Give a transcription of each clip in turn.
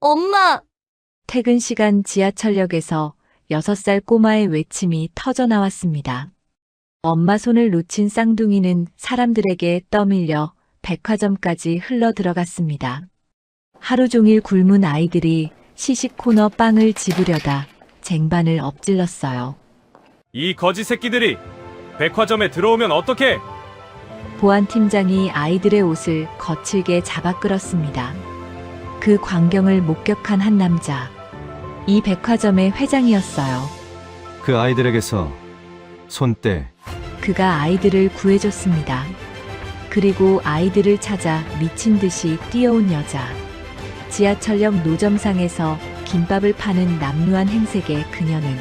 엄마! 퇴근 시간 지하철역에서 6살 꼬마의 외침이 터져 나왔습니다. 엄마 손을 놓친 쌍둥이는 사람들에게 떠밀려 백화점까지 흘러 들어갔습니다. 하루 종일 굶은 아이들이 시식 코너 빵을 집으려다 쟁반을 엎질렀어요. 이 거지 새끼들이 백화점에 들어오면 어떡해? 보안팀장이 아이들의 옷을 거칠게 잡아 끌었습니다. 그 광경을 목격한 한 남자. 이 백화점의 회장이었어요. 그 아이들에게서 손 떼. 그가 아이들을 구해줬습니다. 그리고 아이들을 찾아 미친 듯이 뛰어온 여자. 지하철역 노점상에서 김밥을 파는 남루한 행색의 그녀는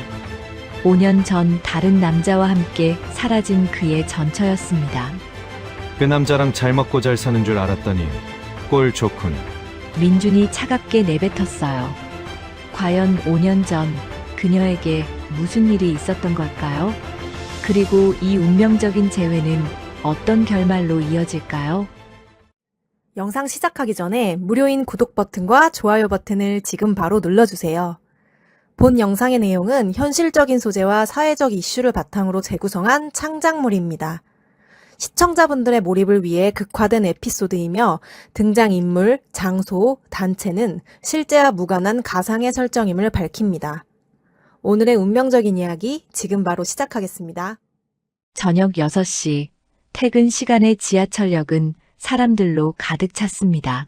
5년 전 다른 남자와 함께 사라진 그의 전처였습니다. 그 남자랑 잘 먹고 잘 사는 줄 알았더니 꼴 좋군. 민준이 차갑게 내뱉었어요. 과연 5년 전 그녀에게 무슨 일이 있었던 걸까요? 그리고 이 운명적인 재회는 어떤 결말로 이어질까요? 영상 시작하기 전에 무료인 구독 버튼과 좋아요 버튼을 지금 바로 눌러주세요. 본 영상의 내용은 현실적인 소재와 사회적 이슈를 바탕으로 재구성한 창작물입니다. 시청자분들의 몰입을 위해 극화된 에피소드이며 등장인물, 장소, 단체는 실제와 무관한 가상의 설정임을 밝힙니다. 오늘의 운명적인 이야기 지금 바로 시작하겠습니다. 저녁 6시 퇴근 시간의 지하철역은 사람들로 가득 찼습니다.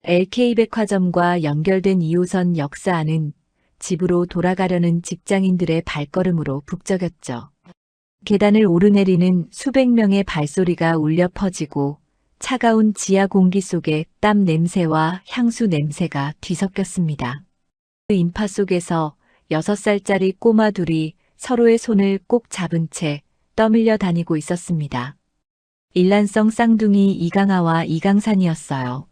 LK백화점과 연결된 2호선 역사 안은 집으로 돌아가려는 직장인들의 발걸음으로 북적였죠. 계단을 오르내리는 수백 명의 발소리가 울려 퍼지고 차가운 지하 공기 속에 땀 냄새와 향수 냄새가 뒤섞였습니다. 그 인파 속에서 6살짜리 꼬마 둘이 서로의 손을 꼭 잡은 채 떠밀려 다니고 있었습니다. 일란성 쌍둥이 이강하와 이강산이었어요.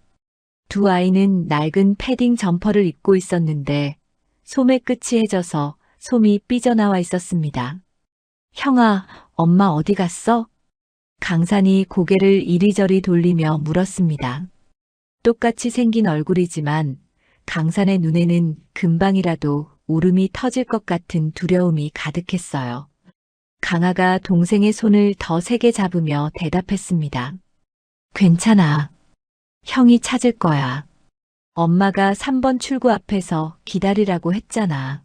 두 아이는 낡은 패딩 점퍼를 입고 있었는데 소매 끝이 해져서 솜이 삐져나와 있었습니다. 형아, 엄마 어디 갔어? 강산이 고개를 이리저리 돌리며 물었습니다. 똑같이 생긴 얼굴이지만 강산의 눈에는 금방이라도 울음이 터질 것 같은 두려움이 가득했어요. 강아가 동생의 손을 더 세게 잡으며 대답했습니다. 괜찮아. 형이 찾을 거야. 엄마가 3번 출구 앞에서 기다리라고 했잖아.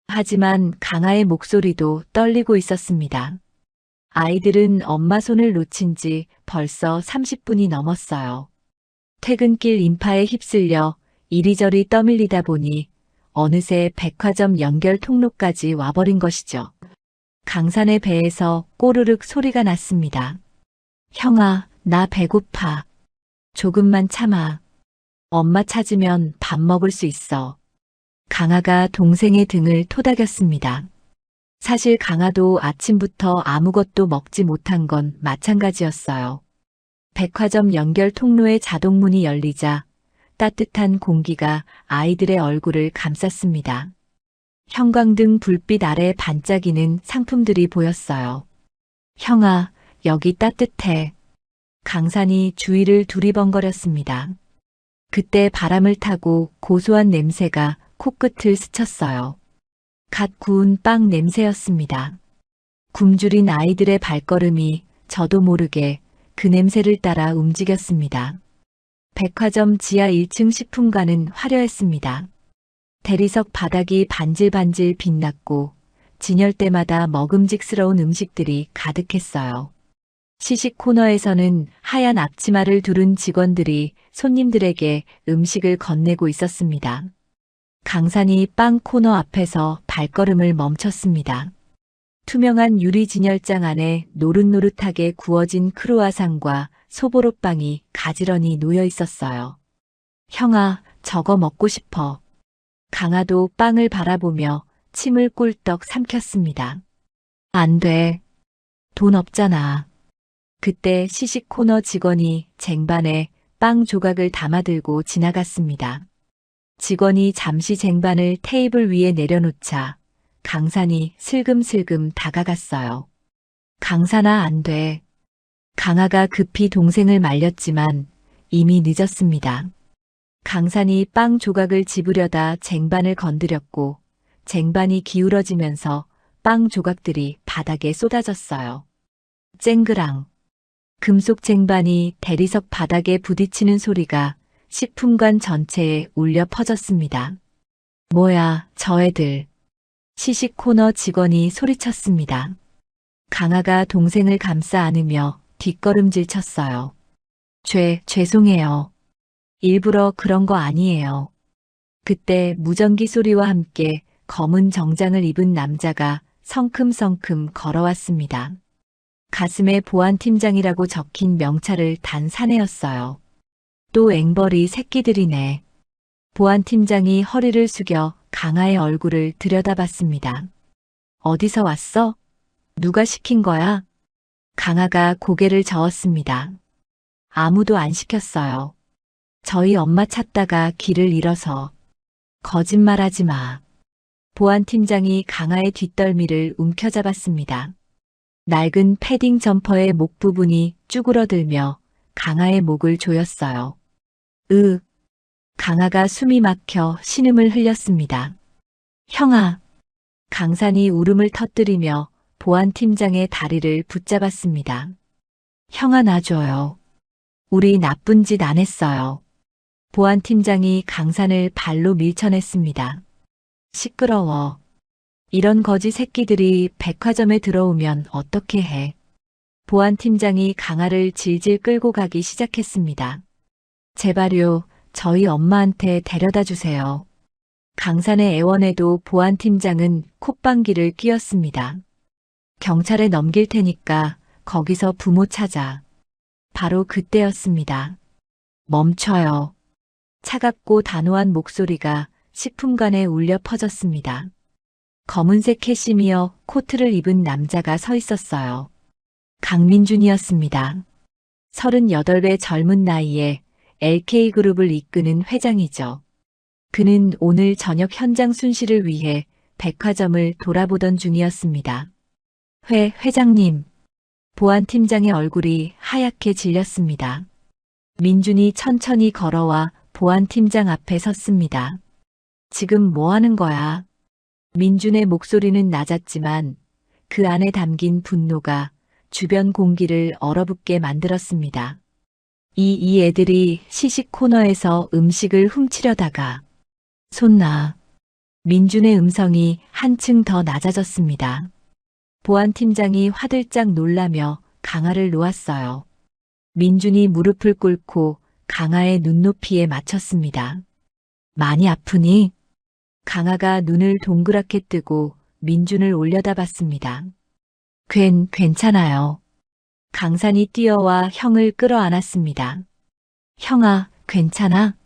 하지만 강아의 목소리도 떨리고 있었습니다. 아이들은 엄마 손을 놓친 지 벌써 30분이 넘었어요. 퇴근길 인파에 휩쓸려 이리저리 떠밀리다 보니 어느새 백화점 연결 통로까지 와버린 것이죠. 강산의 배에서 꼬르륵 소리가 났습니다. 형아, 나 배고파. 조금만 참아. 엄마 찾으면 밥 먹을 수 있어. 강아가 동생의 등을 토닥였습니다. 사실 강아도 아침부터 아무것도 먹지 못한 건 마찬가지였어요. 백화점 연결 통로의 자동문이 열리자 따뜻한 공기가 아이들의 얼굴을 감쌌습니다. 형광등 불빛 아래 반짝이는 상품들이 보였어요. 형아, 여기 따뜻해. 강산이 주위를 두리번거렸습니다. 그때 바람을 타고 고소한 냄새가 코끝을 스쳤어요. 갓 구운 빵 냄새였습니다. 굶주린 아이들의 발걸음이 저도 모르게 그 냄새를 따라 움직였습니다. 백화점 지하 1층 식품관은 화려했습니다. 대리석 바닥이 반질반질 빛났고 진열대마다 먹음직스러운 음식들이 가득했어요. 시식 코너에서는 하얀 앞치마를 두른 직원들이 손님들에게 음식을 건네고 있었습니다. 강산이 빵 코너 앞에서 발걸음을 멈췄습니다. 투명한 유리 진열장 안에 노릇노릇하게 구워진 크루아상과 소보로빵이 가지런히 놓여 있었어요. 형아, 저거 먹고 싶어. 강아도 빵을 바라보며 침을 꿀떡 삼켰습니다. 안 돼. 돈 없잖아. 그때 시식 코너 직원이 쟁반에 빵 조각을 담아들고 지나갔습니다. 직원이 잠시 쟁반을 테이블 위에 내려놓자 강산이 슬금슬금 다가갔어요. 강산아, 안 돼. 강아가 급히 동생을 말렸지만 이미 늦었습니다. 강산이 빵 조각을 집으려다 쟁반을 건드렸고 쟁반이 기울어지면서 빵 조각들이 바닥에 쏟아졌어요. 쨍그랑. 금속 쟁반이 대리석 바닥에 부딪히는 소리가 식품관 전체에 울려 퍼졌습니다. 뭐야, 저 애들. 시식 코너 직원이 소리쳤습니다. 강아가 동생을 감싸 안으며 뒷걸음질 쳤어요. 죄송해요. 일부러 그런 거 아니에요. 그때 무전기 소리와 함께 검은 정장을 입은 남자가 성큼성큼 걸어왔습니다. 가슴에 보안팀장이라고 적힌 명찰을 단 사내였어요. 또 앵벌이 새끼들이네. 보안팀장이 허리를 숙여 강아의 얼굴을 들여다봤습니다. 어디서 왔어? 누가 시킨 거야? 강아가 고개를 저었습니다. 아무도 안 시켰어요. 저희 엄마 찾다가 길을 잃어서. 거짓말하지 마. 보안팀장이 강아의 뒷덜미를 움켜잡았습니다. 낡은 패딩 점퍼의 목 부분이 쭈그러들며 강아의 목을 조였어요. 강아가 숨이 막혀 신음을 흘렸습니다. 형아. 강산이 울음을 터뜨리며 보안팀장의 다리를 붙잡았습니다. 형아 놔줘요. 우리 나쁜 짓 안 했어요. 보안팀장이 강산을 발로 밀쳐냈습니다. 시끄러워. 이런 거지 새끼들이 백화점에 들어오면 어떻게 해? 보안팀장이 강아를 질질 끌고 가기 시작했습니다. 제발요, 저희 엄마한테 데려다 주세요. 강산의 애원에도 보안팀장은 콧방귀를 뀌었습니다. 경찰에 넘길 테니까 거기서 부모 찾아. 바로 그때였습니다. 멈춰요. 차갑고 단호한 목소리가 식품관에 울려 퍼졌습니다. 검은색 캐시미어 코트를 입은 남자가 서 있었어요. 강민준이었습니다. 38의 젊은 나이에 LK그룹을 이끄는 회장이죠. 그는 오늘 저녁 현장 순실을 위해 백화점을 돌아보던 중이었습니다. 회장님. 보안팀장의 얼굴이 하얗게 질렸습니다. 민준이 천천히 걸어와 보안팀장 앞에 섰습니다. 지금 뭐 하는 거야? 민준의 목소리는 낮았지만 그 안에 담긴 분노가 주변 공기를 얼어붙게 만들었습니다. 이 애들이 시식 코너에서 음식을 훔치려다가 손 놔. 민준의 음성이 한층 더 낮아졌습니다. 보안팀장이 화들짝 놀라며 강아를 놓았어요. 민준이 무릎을 꿇고 강아의 눈높이에 맞췄습니다. 많이 아프니? 강아가 눈을 동그랗게 뜨고 민준을 올려다봤습니다. 괜찮아요. 강산이 뛰어와 형을 끌어안았습니다. 형아, 괜찮아?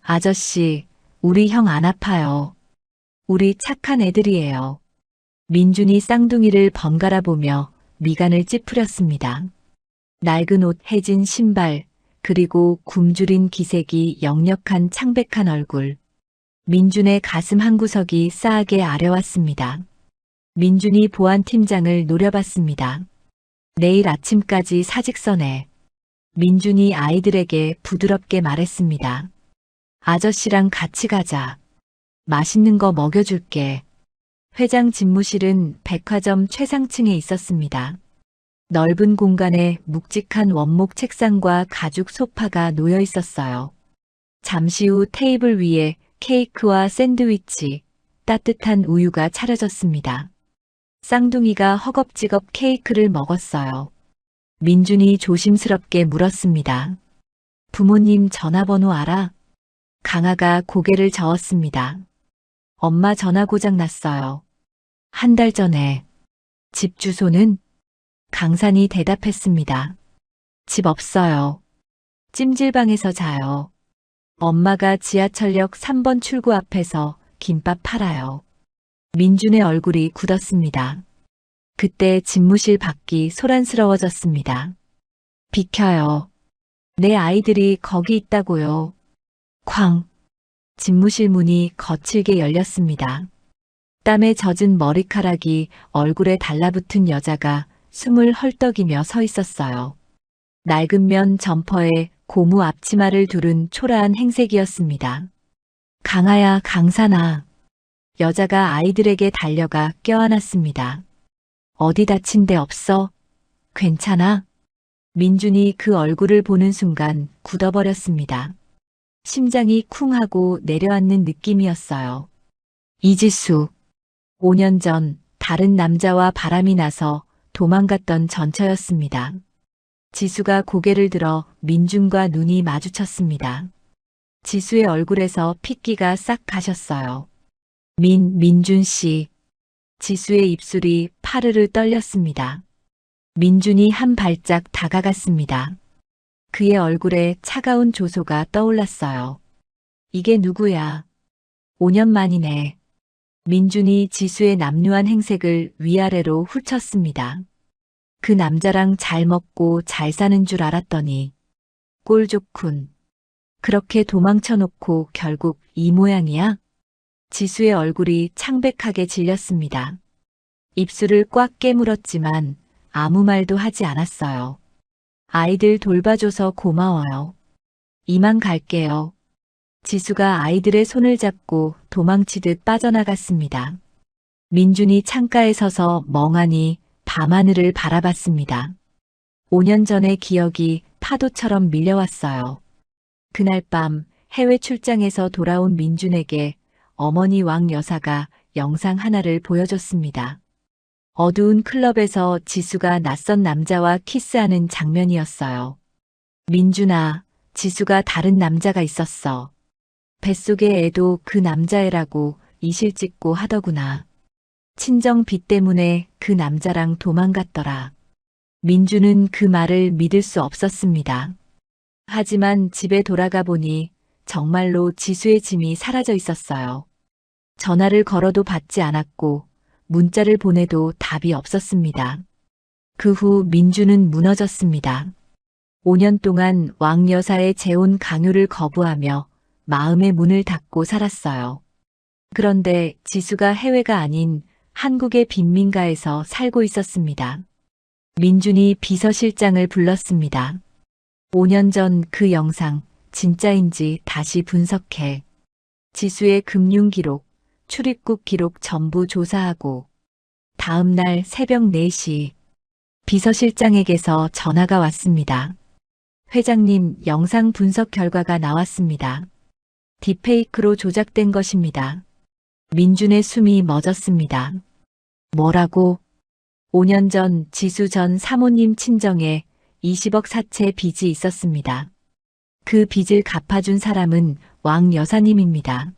아저씨, 우리 형 안 아파요. 우리 착한 애들이에요. 민준이 쌍둥이를 번갈아 보며 미간을 찌푸렸습니다. 낡은 옷, 해진 신발, 그리고 굶주린 기색이 역력한 창백한 얼굴. 민준의 가슴 한구석이 싸하게 아려왔습니다. 민준이 보안팀장을 노려봤습니다. 내일 아침까지 사직서내. 민준이 아이들에게 부드럽게 말했습니다. 아저씨랑 같이 가자. 맛있는 거 먹여줄게. 회장 집무실은 백화점 최상층에 있었습니다. 넓은 공간에 묵직한 원목 책상과 가죽 소파가 놓여 있었어요. 잠시 후 테이블 위에 케이크와 샌드위치, 따뜻한 우유가 차려졌습니다. 쌍둥이가 허겁지겁 케이크를 먹었어요. 민준이 조심스럽게 물었습니다. 부모님 전화번호 알아? 강아가 고개를 저었습니다. 엄마 전화 고장 났어요. 한 달 전에. 집 주소는? 강산이 대답했습니다. 집 없어요. 찜질방에서 자요. 엄마가 지하철역 3번 출구 앞에서 김밥 팔아요. 민준의 얼굴이 굳었습니다. 그때 집무실 밖이 소란스러워졌습니다. 비켜요. 내 아이들이 거기 있다고요. 쾅. 집무실 문이 거칠게 열렸습니다. 땀에 젖은 머리카락이 얼굴에 달라붙은 여자가 숨을 헐떡이며 서 있었어요. 낡은 면 점퍼에 고무 앞치마를 두른 초라한 행색이었습니다. 강아야, 강산아. 여자가 아이들에게 달려가 껴안았습니다. 어디 다친 데 없어? 괜찮아? 민준이 그 얼굴을 보는 순간 굳어버렸습니다. 심장이 쿵 하고 내려앉는 느낌이었어요. 이지수. 5년 전 다른 남자와 바람이 나서 도망갔던 전처였습니다. 지수가 고개를 들어 민준과 눈이 마주쳤습니다. 지수의 얼굴에서 핏기가 싹 가셨어요. 민준 씨. 지수의 입술이 파르르 떨렸습니다. 민준이 한 발짝 다가갔습니다. 그의 얼굴에 차가운 조소가 떠올랐어요. 이게 누구야? 5년 만이네. 민준이 지수의 남루한 행색을 위아래로 훑쳤습니다. 그 남자랑 잘 먹고 잘 사는 줄 알았더니 꼴 좋군. 그렇게 도망쳐놓고 결국 이 모양이야? 지수의 얼굴이 창백하게 질렸습니다. 입술을 꽉 깨물었지만 아무 말도 하지 않았어요. 아이들 돌봐줘서 고마워요. 이만 갈게요. 지수가 아이들의 손을 잡고 도망치듯 빠져나갔습니다. 민준이 창가에 서서 멍하니 밤하늘을 바라봤습니다. 5년 전의 기억이 파도처럼 밀려왔어요. 그날 밤 해외 출장에서 돌아온 민준에게 어머니 왕 여사가 영상 하나를 보여줬습니다. 어두운 클럽에서 지수가 낯선 남자와 키스하는 장면이었어요. 민준아, 지수가 다른 남자가 있었어. 뱃속의 애도 그 남자애라고 이실 찍고 하더구나. 친정 빚 때문에 그 남자랑 도망갔더라. 민준은 그 말을 믿을 수 없었습니다. 하지만 집에 돌아가 보니 정말로 지수의 짐이 사라져 있었어요. 전화를 걸어도 받지 않았고 문자를 보내도 답이 없었습니다. 그 후 민준은 무너졌습니다. 5년 동안 왕 여사의 재혼 강요를 거부하며 마음의 문을 닫고 살았어요. 그런데 지수가 해외가 아닌 한국의 빈민가에서 살고 있었습니다. 민준이 비서실장을 불렀습니다. 5년 전 그 영상 진짜인지 다시 분석해. 지수의 금융 기록, 출입국 기록 전부 조사하고 다음 날 새벽 4시 비서실장에게서 전화가 왔습니다. 회장님, 영상 분석 결과가 나왔습니다. 딥페이크로 조작된 것입니다. 민준의 숨이 멎었습니다. 뭐라고? 5년 전 지수 전 사모님 친정에 20억 사채 빚이 있었습니다. 그 빚을 갚아준 사람은 왕 여사님입니다.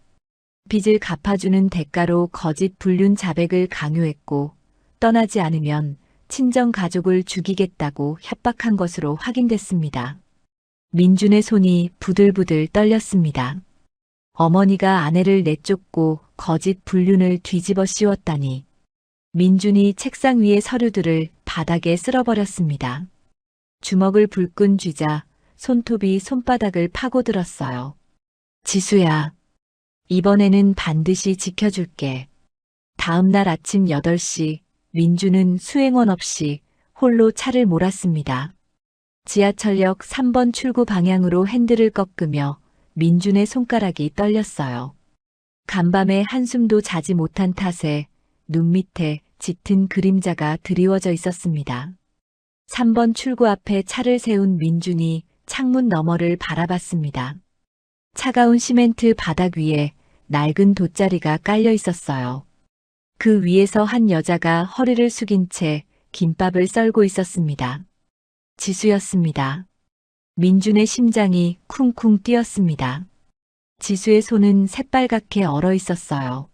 빚을 갚아주는 대가로 거짓 불륜 자백을 강요했고 떠나지 않으면 친정 가족을 죽이겠다고 협박한 것으로 확인됐습니다. 민준의 손이 부들부들 떨렸습니다. 어머니가 아내를 내쫓고 거짓 불륜을 뒤집어 씌웠다니. 민준이 책상 위의 서류들을 바닥에 쓸어버렸습니다. 주먹을 불끈 쥐자 손톱이 손바닥을 파고들었어요. 지수야, 이번에는 반드시 지켜줄게. 다음 날 아침 8시 민준은 수행원 없이 홀로 차를 몰았습니다. 지하철역 3번 출구 방향으로 핸들을 꺾으며 민준의 손가락이 떨렸어요. 간밤에 한숨도 자지 못한 탓에 눈 밑에 짙은 그림자가 드리워져 있었습니다. 3번 출구 앞에 차를 세운 민준이 창문 너머를 바라봤습니다. 차가운 시멘트 바닥 위에 낡은 돗자리가 깔려 있었어요. 그 위에서 한 여자가 허리를 숙인 채 김밥을 썰고 있었습니다. 지수였습니다. 민준의 심장이 쿵쿵 뛰었습니다. 지수의 손은 새빨갛게 얼어 있었어요.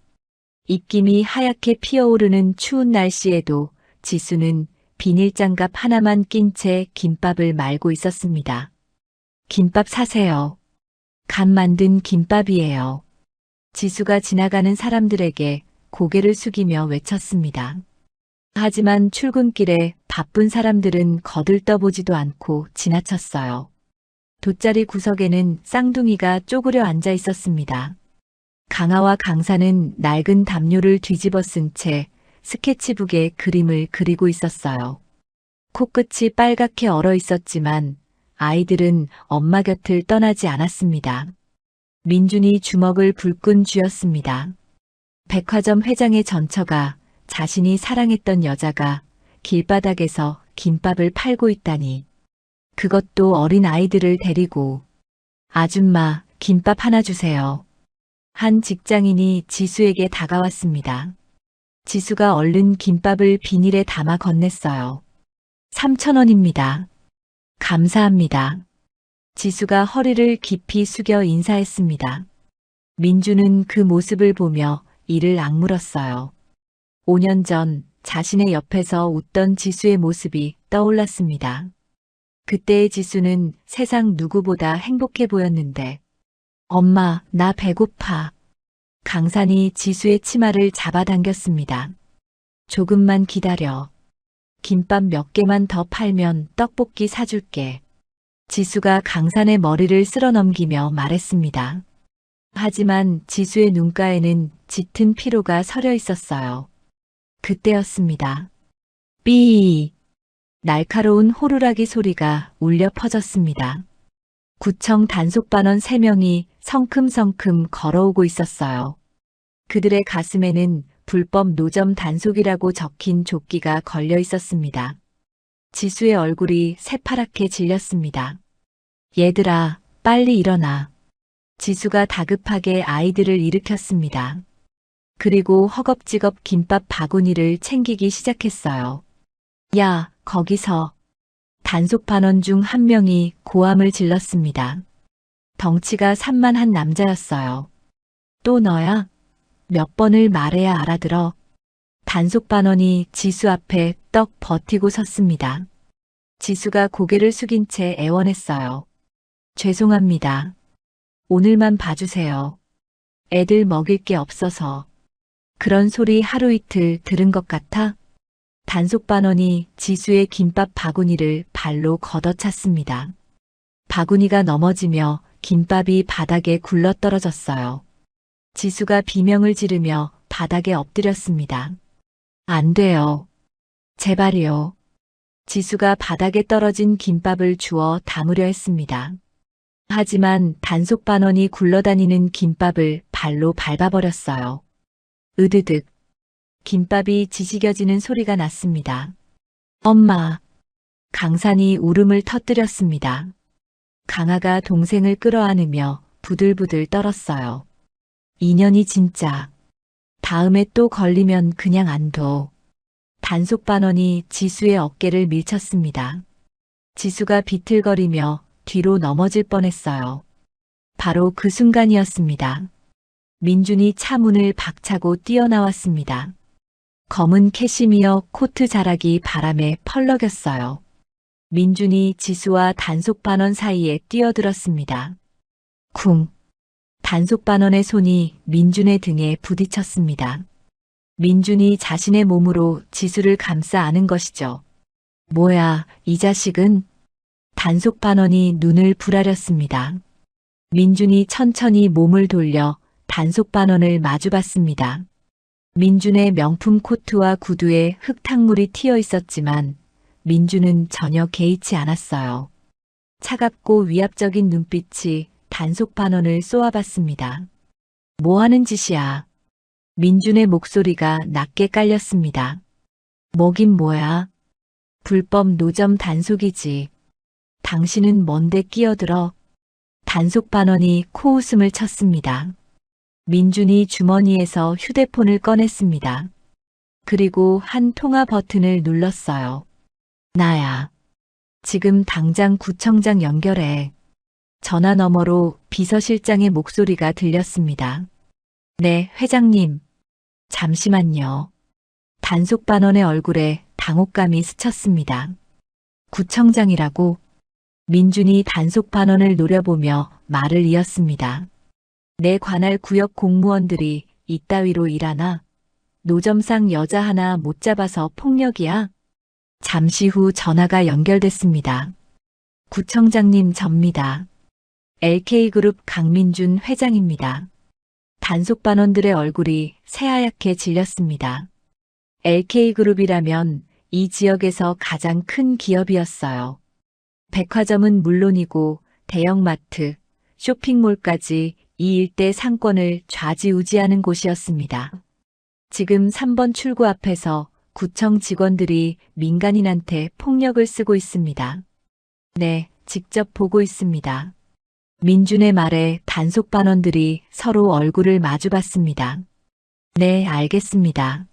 입김이 하얗게 피어오르는 추운 날씨에도 지수는 비닐장갑 하나만 낀 채 김밥을 말고 있었습니다. 김밥 사세요. 간 만든 김밥이에요. 지수가 지나가는 사람들에게 고개를 숙이며 외쳤습니다. 하지만 출근길에 바쁜 사람들은 거들떠보지도 않고 지나쳤어요. 돗자리 구석에는 쌍둥이가 쪼그려 앉아 있었습니다. 강아와 강사는 낡은 담요를 뒤집어 쓴 채 스케치북에 그림을 그리고 있었어요. 코끝이 빨갛게 얼어 있었지만 아이들은 엄마 곁을 떠나지 않았습니다. 민준이 주먹을 불끈 쥐었습니다. 백화점 회장의 전처가 자신이 사랑했던 여자가 길바닥에서 김밥을 팔고 있다니. 그것도 어린 아이들을 데리고. 아줌마, 김밥 하나 주세요. 한 직장인이 지수에게 다가왔습니다. 지수가 얼른 김밥을 비닐에 담아 건넸어요. 3,000원입니다. 감사합니다. 지수가 허리를 깊이 숙여 인사했습니다. 민주는 그 모습을 보며 이를 악물었어요. 5년 전 자신의 옆에서 웃던 지수의 모습이 떠올랐습니다. 그때의 지수는 세상 누구보다 행복해 보였는데, 엄마, 나 배고파. 강산이 지수의 치마를 잡아당겼습니다. 조금만 기다려. 김밥 몇 개만 더 팔면 떡볶이 사줄게. 지수가 강산의 머리를 쓸어 넘기며 말했습니다. 하지만 지수의 눈가에는 짙은 피로가 서려 있었어요. 그때였습니다. 삐! 날카로운 호루라기 소리가 울려 퍼졌습니다. 구청 단속반원 3명이 성큼성큼 걸어오고 있었어요. 그들의 가슴에는 불법 노점 단속이라고 적힌 조끼가 걸려 있었습니다. 지수의 얼굴이 새파랗게 질렸습니다. 얘들아, 빨리 일어나. 지수가 다급하게 아이들을 일으켰습니다. 그리고 허겁지겁 김밥 바구니를 챙기기 시작했어요. 야, 거기서. 단속반원 중 한 명이 고함을 질렀습니다. 덩치가 산만한 남자였어요. 또 너야? 몇 번을 말해야 알아들어. 단속반원이 지수 앞에 떡 버티고 섰습니다. 지수가 고개를 숙인 채 애원했어요. 죄송합니다. 오늘만 봐주세요. 애들 먹일 게 없어서. 그런 소리 하루 이틀 들은 것 같아? 단속반원이 지수의 김밥 바구니를 발로 걷어찼습니다. 바구니가 넘어지며 김밥이 바닥에 굴러떨어졌어요. 지수가 비명을 지르며 바닥에 엎드렸습니다. 안 돼요. 제발이요. 지수가 바닥에 떨어진 김밥을 주워 담으려 했습니다. 하지만 단속반원이 굴러다니는 김밥을 발로 밟아버렸어요. 으드득. 김밥이 지지겨지는 소리가 났습니다. 엄마. 강산이 울음을 터뜨렸습니다. 강아가 동생을 끌어안으며 부들부들 떨었어요. 인연이 진짜. 다음에 또 걸리면 그냥 안 둬. 단속반원이 지수의 어깨를 밀쳤습니다. 지수가 비틀거리며 뒤로 넘어질 뻔했어요. 바로 그 순간이었습니다. 민준이 차 문을 박차고 뛰어나왔습니다. 검은 캐시미어 코트 자락이 바람에 펄럭였어요. 민준이 지수와 단속반원 사이에 뛰어들었습니다. 쿵. 단속반원의 손이 민준의 등에 부딪혔습니다. 민준이 자신의 몸으로 지수를 감싸 안은 것이죠. 뭐야, 이 자식은? 단속반원이 눈을 부라렸습니다. 민준이 천천히 몸을 돌려 단속반원을 마주봤습니다. 민준의 명품 코트와 구두에 흙탕물이 튀어 있었지만 민준은 전혀 개의치 않았어요. 차갑고 위압적인 눈빛이 단속반원을 쏘아봤습니다. 뭐 하는 짓이야? 민준의 목소리가 낮게 깔렸습니다. 뭐긴 뭐야? 불법 노점 단속이지. 당신은 뭔데 끼어들어? 단속반원이 코웃음을 쳤습니다. 민준이 주머니에서 휴대폰을 꺼냈습니다. 그리고 한 통화 버튼을 눌렀어요. 나야. 지금 당장 구청장 연결해. 전화 너머로 비서실장의 목소리가 들렸습니다. 네, 회장님. 잠시만요. 단속반원의 얼굴에 당혹감이 스쳤습니다. 구청장이라고? 민준이 단속반원을 노려보며 말을 이었습니다. 내 관할 구역 공무원들이 이따위로 일하나? 노점상 여자 하나 못 잡아서 폭력이야? 잠시 후 전화가 연결됐습니다. 구청장님 접니다. LK그룹 강민준 회장입니다. 단속반원들의 얼굴이 새하얗게 질렸습니다. LK그룹이라면 이 지역에서 가장 큰 기업이었어요. 백화점은 물론이고 대형마트, 쇼핑몰까지 이 일대 상권을 좌지우지하는 곳이었습니다. 지금 3번 출구 앞에서 구청 직원들이 민간인한테 폭력을 쓰고 있습니다. 네, 직접 보고 있습니다. 민준의 말에 단속반원들이 서로 얼굴을 마주봤습니다. 네, 알겠습니다.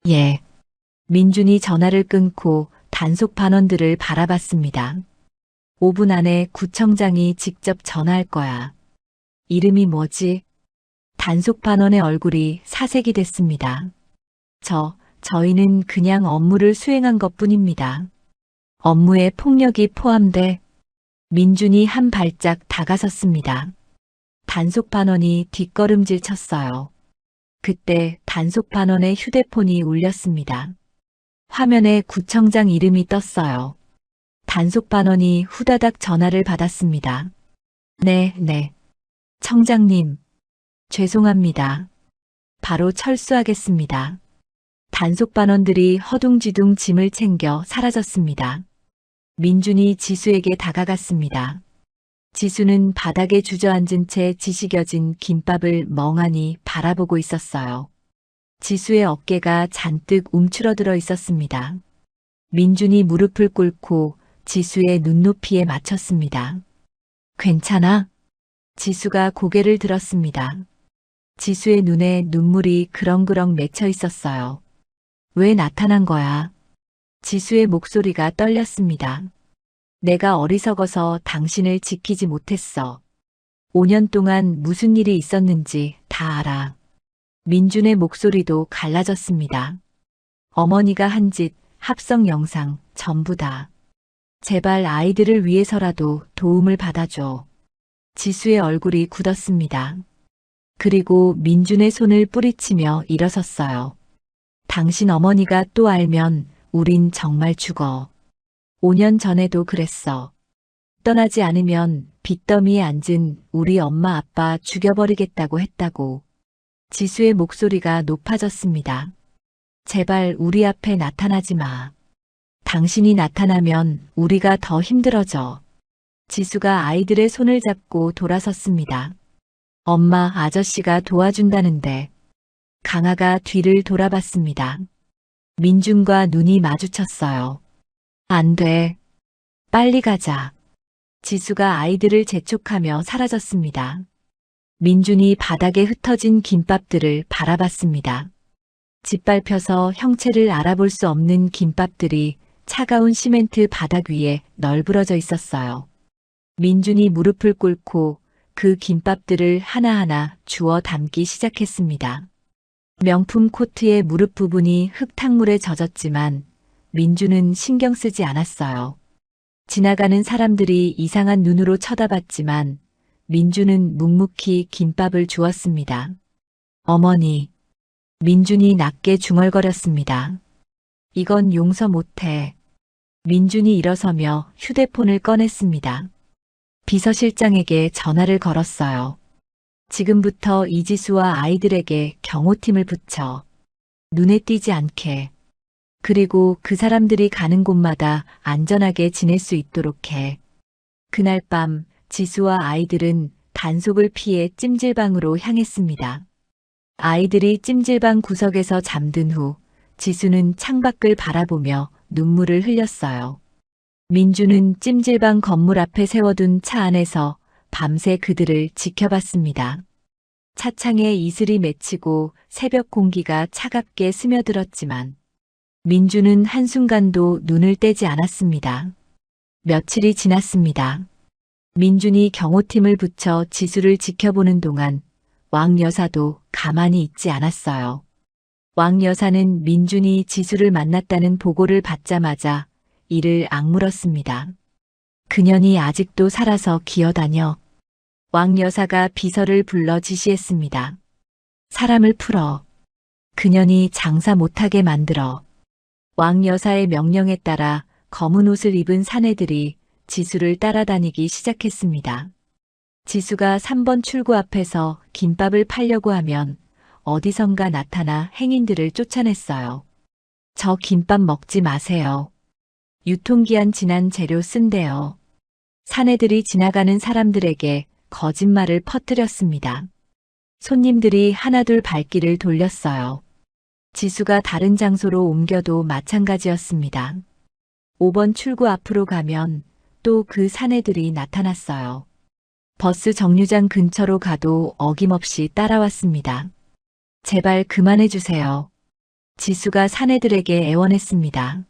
예. 민준이 전화를 끊고 단속반원들을 바라봤습니다. 5분 안에 구청장이 직접 전화할 거야. 이름이 뭐지? 단속반원의 얼굴이 사색이 됐습니다. 저희는 그냥 업무를 수행한 것뿐입니다. 업무에 폭력이 포함돼 민준이 한 발짝 다가섰습니다. 단속반원이 뒷걸음질 쳤어요. 그때 단속반원의 휴대폰이 울렸습니다. 화면에 구청장 이름이 떴어요. 단속반원이 후다닥 전화를 받았습니다. 네. 청장님, 죄송합니다. 바로 철수하겠습니다. 단속반원들이 허둥지둥 짐을 챙겨 사라졌습니다. 민준이 지수에게 다가갔습니다. 지수는 바닥에 주저앉은 채 지식여진 김밥을 멍하니 바라보고 있었어요. 지수의 어깨가 잔뜩 움츠러들어 있었습니다. 민준이 무릎을 꿇고 지수의 눈높이에 맞췄습니다. 괜찮아? 지수가 고개를 들었습니다. 지수의 눈에 눈물이 그렁그렁 맺혀 있었어요. 왜 나타난 거야? 지수의 목소리가 떨렸습니다. 내가 어리석어서 당신을 지키지 못했어. 5년 동안 무슨 일이 있었는지 다 알아. 민준의 목소리도 갈라졌습니다. 어머니가 한 짓, 합성 영상, 전부 다. 제발 아이들을 위해서라도 도움을 받아줘. 지수의 얼굴이 굳었습니다. 그리고 민준의 손을 뿌리치며 일어섰어요. 당신 어머니가 또 알면 우린 정말 죽어. 5년 전에도 그랬어. 떠나지 않으면 빚더미에 앉은 우리 엄마 아빠 죽여버리겠다고 했다고. 지수의 목소리가 높아졌습니다. 제발 우리 앞에 나타나지 마. 당신이 나타나면 우리가 더 힘들어져. 지수가 아이들의 손을 잡고 돌아섰습니다. 엄마, 아저씨가 도와준다는데. 강아가 뒤를 돌아봤습니다. 민준과 눈이 마주쳤어요. 안 돼. 빨리 가자. 지수가 아이들을 재촉하며 사라졌습니다. 민준이 바닥에 흩어진 김밥들을 바라봤습니다. 짓밟혀서 형체를 알아볼 수 없는 김밥들이 차가운 시멘트 바닥 위에 널브러져 있었어요. 민준이 무릎을 꿇고 그 김밥들을 하나하나 주워 담기 시작했습니다. 명품 코트의 무릎 부분이 흙탕물에 젖었지만 민준은 신경 쓰지 않았어요. 지나가는 사람들이 이상한 눈으로 쳐다봤지만 민준은 묵묵히 김밥을 주었습니다. 어머니. 민준이 낮게 중얼거렸습니다. 이건 용서 못해. 민준이 일어서며 휴대폰을 꺼냈습니다. 비서실장에게 전화를 걸었어요. 지금부터 이지수와 아이들에게 경호팀을 붙여. 눈에 띄지 않게. 그리고 그 사람들이 가는 곳마다 안전하게 지낼 수 있도록 해. 그날 밤 지수와 아이들은 단속을 피해 찜질방으로 향했습니다. 아이들이 찜질방 구석에서 잠든 후 지수는 창밖을 바라보며 눈물을 흘렸어요. 민주는 찜질방 건물 앞에 세워둔 차 안에서 밤새 그들을 지켜봤습니다. 차창에 이슬이 맺히고 새벽 공기가 차갑게 스며들었지만 민주는 한순간도 눈을 떼지 않았습니다. 며칠이 지났습니다. 민준이 경호팀을 붙여 지수를 지켜보는 동안 왕 여사도 가만히 있지 않았어요. 왕 여사는 민준이 지수를 만났다는 보고를 받자마자 이를 악물었습니다. 그년이 아직도 살아서 기어다녀. 왕 여사가 비서를 불러 지시했습니다. 사람을 풀어. 그년이 장사 못하게 만들어. 왕 여사의 명령에 따라 검은 옷을 입은 사내들이 지수를 따라다니기 시작했습니다. 지수가 3번 출구 앞에서 김밥을 팔려고 하면 어디선가 나타나 행인들을 쫓아냈어요. 저 김밥 먹지 마세요. 유통기한 지난 재료 쓴대요. 사내들이 지나가는 사람들에게 거짓말을 퍼뜨렸습니다. 손님들이 하나둘 발길을 돌렸어요. 지수가 다른 장소로 옮겨도 마찬가지였습니다. 5번 출구 앞으로 가면 또 그 사내들이 나타났어요. 버스 정류장 근처로 가도 어김없이 따라왔습니다. 제발 그만해주세요. 지수가 사내들에게 애원했습니다.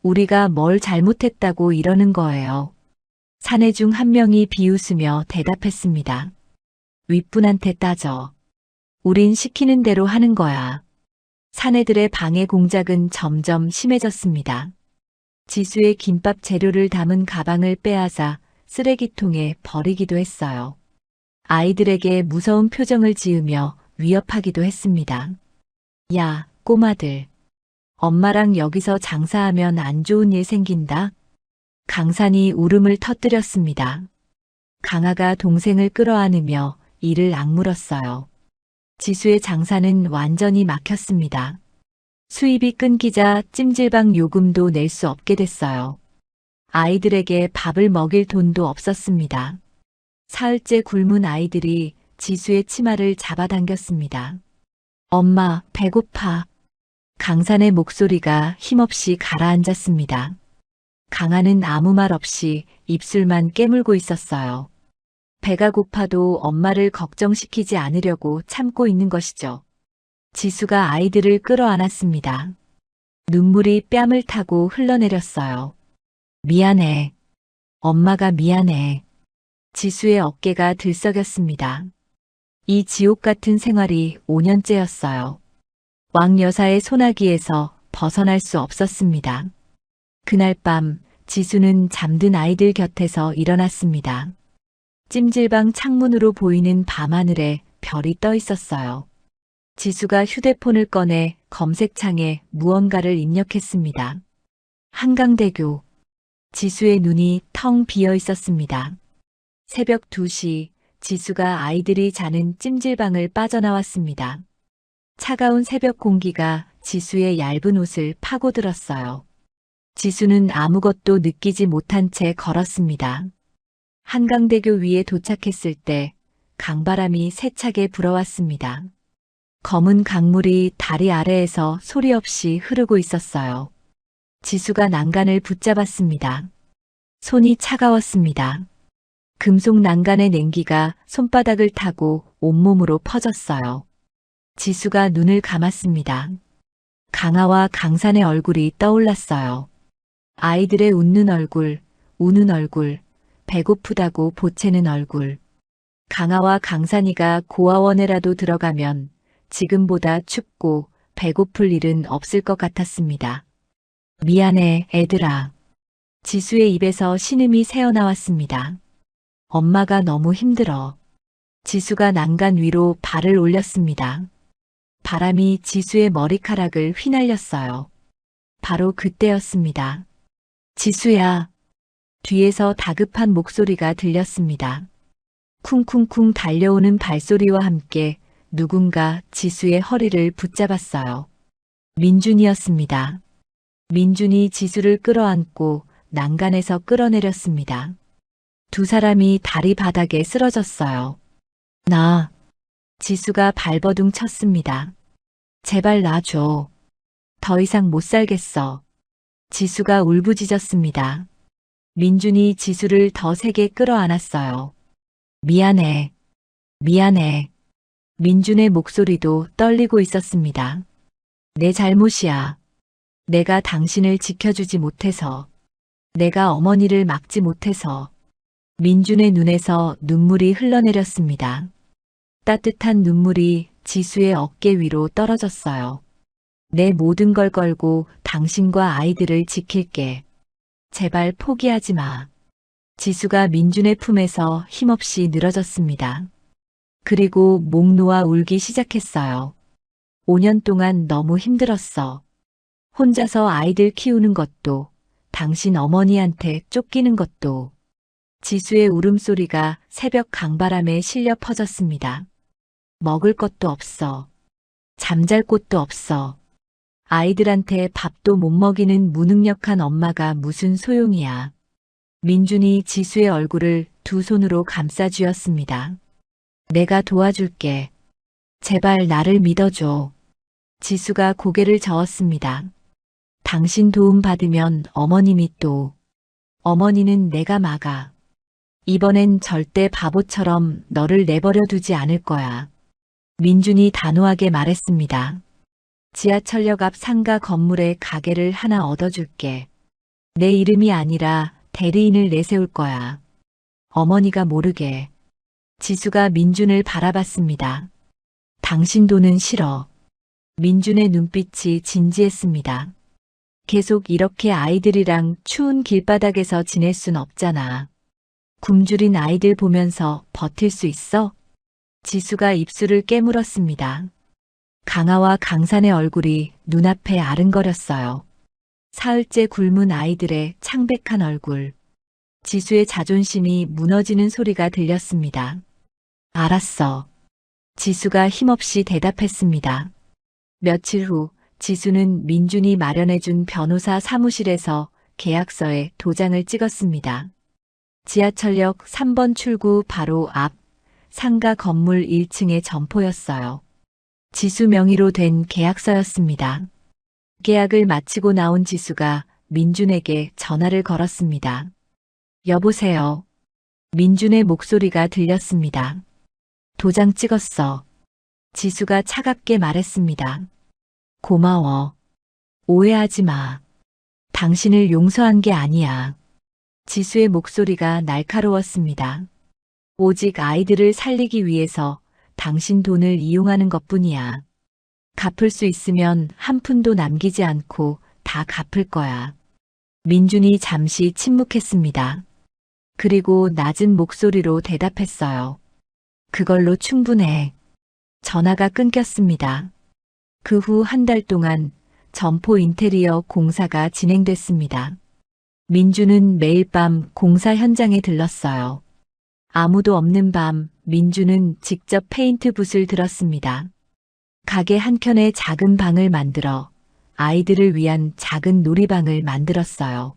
우리가 뭘 잘못했다고 이러는 거예요. 사내 중 한 명이 비웃으며 대답했습니다. 윗분한테 따져. 우린 시키는 대로 하는 거야. 사내들의 방해 공작은 점점 심해졌습니다. 지수의 김밥 재료를 담은 가방을 빼앗아 쓰레기통에 버리기도 했어요. 아이들에게 무서운 표정을 지으며 위협하기도 했습니다. 야, 꼬마들. 엄마랑 여기서 장사하면 안 좋은 일 생긴다. 강산이 울음을 터뜨렸습니다. 강아가 동생을 끌어안으며 이를 악물었어요. 지수의 장사는 완전히 막혔습니다. 수입이 끊기자 찜질방 요금도 낼 수 없게 됐어요. 아이들에게 밥을 먹일 돈도 없었습니다. 사흘째 굶은 아이들이 지수의 치마를 잡아당겼습니다. 엄마, 배고파. 강산의 목소리가 힘없이 가라앉았습니다. 강아는 아무 말 없이 입술만 깨물고 있었어요. 배가 고파도 엄마를 걱정시키지 않으려고 참고 있는 것이죠. 지수가 아이들을 끌어안았습니다. 눈물이 뺨을 타고 흘러내렸어요. 미안해. 엄마가 미안해. 지수의 어깨가 들썩였습니다. 이 지옥 같은 생활이 5년째였어요. 왕 여사의 소나기에서 벗어날 수 없었습니다. 그날 밤 지수는 잠든 아이들 곁에서 일어났습니다. 찜질방 창문으로 보이는 밤하늘에 별이 떠 있었어요. 지수가 휴대폰을 꺼내 검색창에 무언가를 입력했습니다. 한강대교. 지수의 눈이 텅 비어 있었습니다. 새벽 2시 지수가 아이들이 자는 찜질방을 빠져나왔습니다. 차가운 새벽 공기가 지수의 얇은 옷을 파고들었어요. 지수는 아무것도 느끼지 못한 채 걸었습니다. 한강대교 위에 도착했을 때 강바람이 세차게 불어왔습니다. 검은 강물이 다리 아래에서 소리 없이 흐르고 있었어요. 지수가 난간을 붙잡았습니다. 손이 차가웠습니다. 금속 난간의 냉기가 손바닥을 타고 온몸으로 퍼졌어요. 지수가 눈을 감았습니다. 강아와 강산의 얼굴이 떠올랐어요. 아이들의 웃는 얼굴, 우는 얼굴, 배고프다고 보채는 얼굴. 강아와 강산이가 고아원에라도 들어가면 지금보다 춥고 배고플 일은 없을 것 같았습니다. 미안해, 애들아. 지수의 입에서 신음이 새어나왔습니다. 엄마가 너무 힘들어. 지수가 난간 위로 발을 올렸습니다. 바람이 지수의 머리카락을 휘날렸어요. 바로 그때였습니다. 지수야. 뒤에서 다급한 목소리가 들렸습니다. 쿵쿵쿵 달려오는 발소리와 함께 누군가 지수의 허리를 붙잡았어요. 민준이었습니다. 민준이 지수를 끌어안고 난간에서 끌어내렸습니다. 두 사람이 다리 바닥에 쓰러졌어요. 나. 지수가 발버둥 쳤습니다. 제발 놔줘. 더 이상 못 살겠어. 지수가 울부짖었습니다. 민준이 지수를 더 세게 끌어안았어요. 미안해. 미안해. 민준의 목소리도 떨리고 있었습니다. 내 잘못이야. 내가 당신을 지켜주지 못해서. 내가 어머니를 막지 못해서. 민준의 눈에서 눈물이 흘러내렸습니다. 따뜻한 눈물이 지수의 어깨 위로 떨어졌어요. 내 모든 걸 걸고 당신과 아이들을 지킬게. 제발 포기하지 마. 지수가 민준의 품에서 힘없이 늘어졌습니다. 그리고 목 놓아 울기 시작했어요. 5년 동안 너무 힘들었어. 혼자서 아이들 키우는 것도, 당신 어머니한테 쫓기는 것도. 지수의 울음소리가 새벽 강바람에 실려 퍼졌습니다. 먹을 것도 없어. 잠잘 곳도 없어. 아이들한테 밥도 못 먹이는 무능력한 엄마가 무슨 소용이야. 민준이 지수의 얼굴을 두 손으로 감싸 쥐었습니다. 내가 도와줄게. 제발 나를 믿어줘. 지수가 고개를 저었습니다. 당신 도움 받으면 어머님이 또. 어머니는 내가 막아. 이번엔 절대 바보처럼 너를 내버려 두지 않을 거야. 민준이 단호하게 말했습니다. 지하철역 앞 상가 건물에 가게를 하나 얻어줄게. 내 이름이 아니라 대리인을 내세울 거야. 어머니가 모르게. 지수가 민준을 바라봤습니다. 당신 돈은 싫어. 민준의 눈빛이 진지했습니다. 계속 이렇게 아이들이랑 추운 길바닥에서 지낼 순 없잖아. 굶주린 아이들 보면서 버틸 수 있어? 지수가 입술을 깨물었습니다. 강아와 강산의 얼굴이 눈앞에 아른거렸어요. 사흘째 굶은 아이들의 창백한 얼굴. 지수의 자존심이 무너지는 소리가 들렸습니다. 알았어. 지수가 힘없이 대답했습니다. 며칠 후 지수는 민준이 마련해준 변호사 사무실에서 계약서에 도장을 찍었습니다. 지하철역 3번 출구 바로 앞 상가 건물 1층의 점포였어요. 지수 명의로 된 계약서였습니다. 계약을 마치고 나온 지수가 민준에게 전화를 걸었습니다. 여보세요. 민준의 목소리가 들렸습니다. 도장 찍었어. 지수가 차갑게 말했습니다. 고마워. 오해하지 마. 당신을 용서한 게 아니야. 지수의 목소리가 날카로웠습니다. 오직 아이들을 살리기 위해서 당신 돈을 이용하는 것뿐이야. 갚을 수 있으면 한 푼도 남기지 않고 다 갚을 거야. 민준이 잠시 침묵했습니다. 그리고 낮은 목소리로 대답했어요. 그걸로 충분해. 전화가 끊겼습니다. 그 후 한 달 동안 점포 인테리어 공사가 진행됐습니다. 민준은 매일 밤 공사 현장에 들렀어요. 아무도 없는 밤 민준은 직접 페인트 붓을 들었습니다. 가게 한켠에 작은 방을 만들어 아이들을 위한 작은 놀이방을 만들었어요.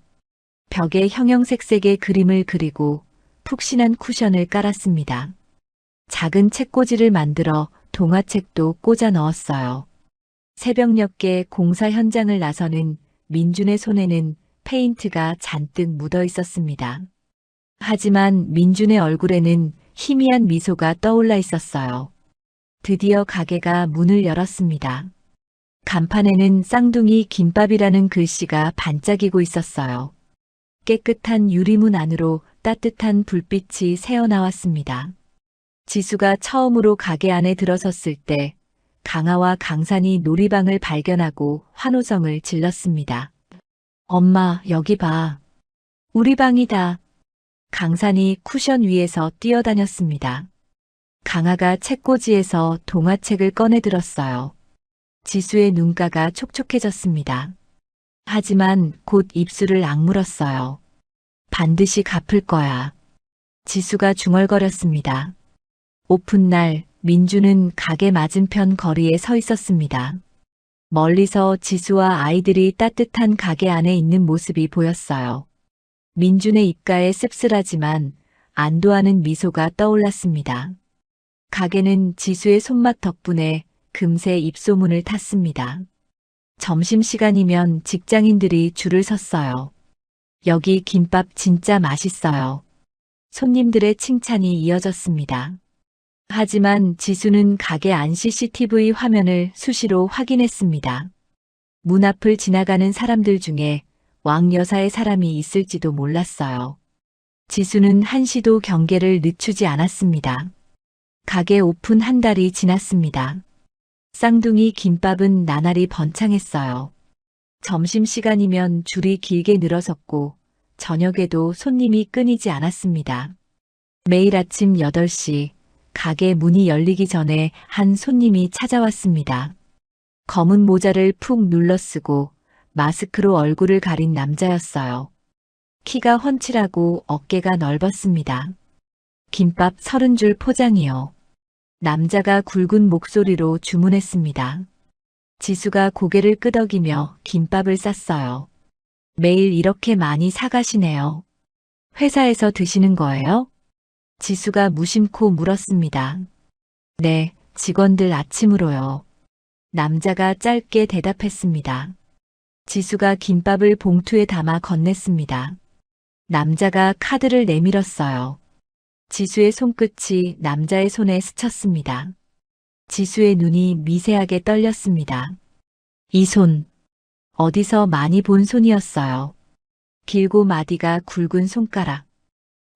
벽에 형형색색의 그림을 그리고 푹신한 쿠션을 깔았습니다. 작은 책꽂이를 만들어 동화책도 꽂아 넣었어요. 새벽녘에 공사 현장을 나서는 민준의 손에는 페인트가 잔뜩 묻어 있었습니다. 하지만 민준의 얼굴에는 희미한 미소가 떠올라 있었어요. 드디어 가게가 문을 열었습니다. 간판에는 쌍둥이 김밥이라는 글씨가 반짝이고 있었어요. 깨끗한 유리문 안으로 따뜻한 불빛이 새어나왔습니다. 지수가 처음으로 가게 안에 들어섰을 때 강아와 강산이 놀이방을 발견하고 환호성을 질렀습니다. 엄마, 여기 봐. 우리 방이다. 강산이 쿠션 위에서 뛰어다녔습니다. 강아가 책꽂이에서 동화책을 꺼내 들었어요. 지수의 눈가가 촉촉해졌습니다. 하지만 곧 입술을 악물었어요. 반드시 갚을 거야. 지수가 중얼거렸습니다. 오픈날 민준은 가게 맞은편 거리에 서 있었습니다. 멀리서 지수와 아이들이 따뜻한 가게 안에 있는 모습이 보였어요. 민준의 입가에 씁쓸하지만 안도하는 미소가 떠올랐습니다. 가게는 지수의 손맛 덕분에 금세 입소문을 탔습니다. 점심시간이면 직장인들이 줄을 섰어요. 여기 김밥 진짜 맛있어요. 손님들의 칭찬이 이어졌습니다. 하지만 지수는 가게 안 CCTV 화면을 수시로 확인했습니다. 문 앞을 지나가는 사람들 중에 왕 여사의 사람이 있을지도 몰랐어요. 지수는 한시도 경계를 늦추지 않았습니다. 가게 오픈 한 달이 지났습니다. 쌍둥이 김밥은 나날이 번창했어요. 점심시간이면 줄이 길게 늘어섰고 저녁에도 손님이 끊이지 않았습니다. 매일 아침 8시 가게 문이 열리기 전에 한 손님이 찾아왔습니다. 검은 모자를 푹 눌러 쓰고 마스크로 얼굴을 가린 남자였어요. 키가 훤칠하고 어깨가 넓었습니다. 김밥 30줄 포장이요. 남자가 굵은 목소리로 주문했습니다. 지수가 고개를 끄덕이며 김밥을 쌌어요. 매일 이렇게 많이 사가시네요. 회사에서 드시는 거예요? 지수가 무심코 물었습니다. 네, 직원들 아침으로요. 남자가 짧게 대답했습니다. 지수가 김밥을 봉투에 담아 건넸습니다. 남자가 카드를 내밀었어요. 지수의 손끝이 남자의 손에 스쳤습니다. 지수의 눈이 미세하게 떨렸습니다. 이 손, 어디서 많이 본 손이었어요. 길고 마디가 굵은 손가락.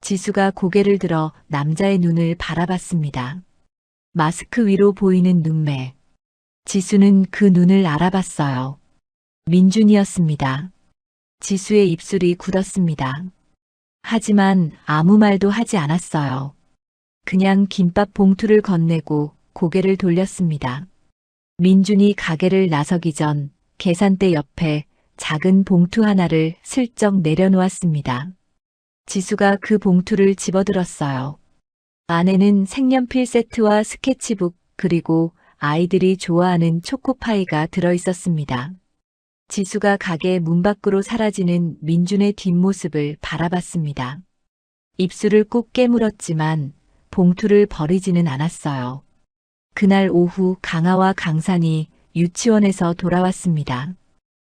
지수가 고개를 들어 남자의 눈을 바라봤습니다. 마스크 위로 보이는 눈매. 지수는 그 눈을 알아봤어요. 민준이었습니다. 지수의 입술이 굳었습니다. 하지만 아무 말도 하지 않았어요. 그냥 김밥 봉투를 건네고 고개를 돌렸습니다. 민준이 가게를 나서기 전 계산대 옆에 작은 봉투 하나를 슬쩍 내려놓았습니다. 지수가 그 봉투를 집어들었어요. 안에는 색연필 세트와 스케치북 그리고 아이들이 좋아하는 초코파이가 들어있었습니다. 지수가 가게 문 밖으로 사라지는 민준의 뒷모습을 바라봤습니다. 입술을 꾹 깨물었지만 봉투를 버리지는 않았어요. 그날 오후 강아와 강산이 유치원에서 돌아왔습니다.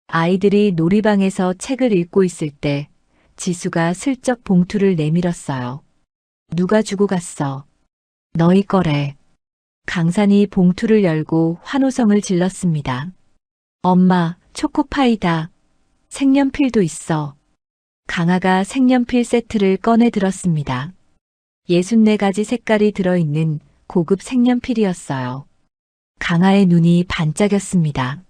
아이들이 놀이방에서 책을 읽고 있을 때 지수가 슬쩍 봉투를 내밀었어요. 누가 주고 갔어? 너희 거래. 강산이 봉투를 열고 환호성을 질렀습니다. 엄마, 초코파이다. 색연필도 있어. 강아가 색연필 세트를 꺼내 들었습니다. 64가지 색깔이 들어있는 고급 색연필이었어요. 강아의 눈이 반짝였습니다.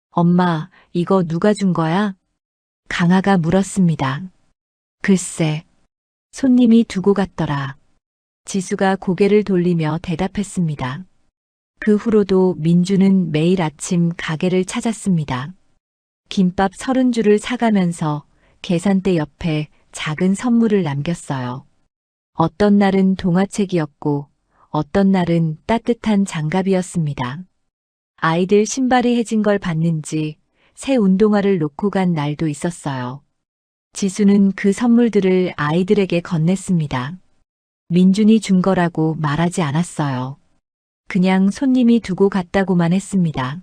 엄마, 이거 누가 준 거야? 강아가 물었습니다. 글쎄, 손님이 두고 갔더라. 지수가 고개를 돌리며 대답했습니다. 그 후로도 민주는 매일 아침 가게를 찾았습니다. 김밥 30줄을 사가면서 계산대 옆에 작은 선물을 남겼어요. 어떤 날은 동화책이었고 어떤 날은 따뜻한 장갑이었습니다. 아이들 신발이 해진 걸 봤는지 새 운동화를 놓고 간 날도 있었어요. 지수는 그 선물들을 아이들에게 건넸습니다. 민준이 준 거라고 말하지 않았어요. 그냥 손님이 두고 갔다고만 했습니다.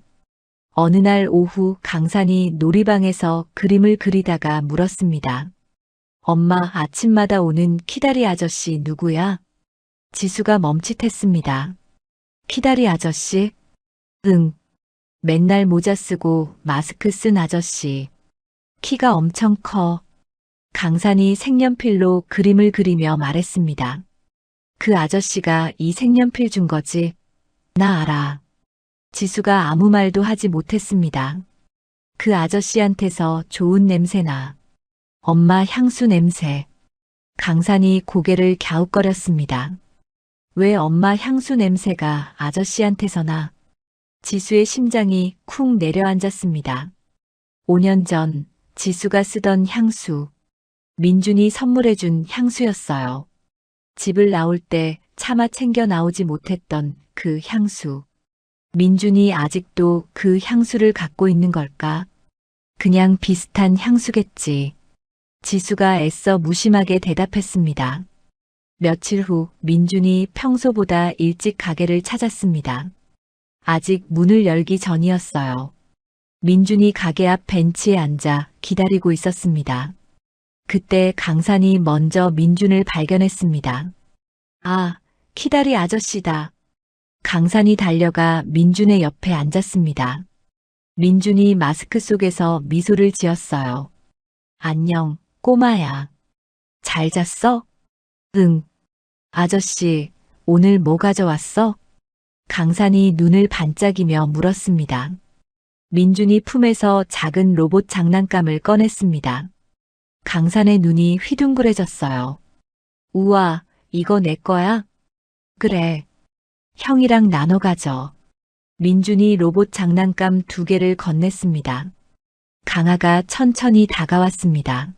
어느 날 오후 강산이 놀이방에서 그림을 그리다가 물었습니다. 엄마, 아침마다 오는 키다리 아저씨 누구야? 지수가 멈칫했습니다. 키다리 아저씨? 응. 맨날 모자 쓰고 마스크 쓴 아저씨. 키가 엄청 커. 강산이 색연필로 그림을 그리며 말했습니다. 그 아저씨가 이 색연필 준 거지? 나 알아. 지수가 아무 말도 하지 못했습니다. 그 아저씨한테서 좋은 냄새나. 엄마 향수 냄새. 강산이 고개를 갸웃거렸습니다. 왜 엄마 향수 냄새가 아저씨한테서 나? 지수의 심장이 쿵 내려앉았습니다. 5년 전 지수가 쓰던 향수. 민준이 선물해준 향수였어요. 집을 나올 때 차마 챙겨 나오지 못했던 그 향수. 민준이 아직도 그 향수를 갖고 있는 걸까? 그냥 비슷한 향수겠지. 지수가 애써 무심하게 대답했습니다. 며칠 후 민준이 평소보다 일찍 가게를 찾았습니다. 아직 문을 열기 전이었어요. 민준이 가게 앞 벤치에 앉아 기다리고 있었습니다. 그때 강산이 먼저 민준을 발견했습니다. 아, 키다리 아저씨다. 강산이 달려가 민준의 옆에 앉았습니다. 민준이 마스크 속에서 미소를 지었어요. 안녕, 꼬마야. 잘 잤어? 응. 아저씨, 오늘 뭐 가져왔어? 강산이 눈을 반짝이며 물었습니다. 민준이 품에서 작은 로봇 장난감을 꺼냈습니다. 강산의 눈이 휘둥그레졌어요. 우와, 이거 내 거야? 그래. 형이랑 나눠 가져. 민준이 로봇 장난감 2개를 건넸습니다. 강아가 천천히 다가왔습니다.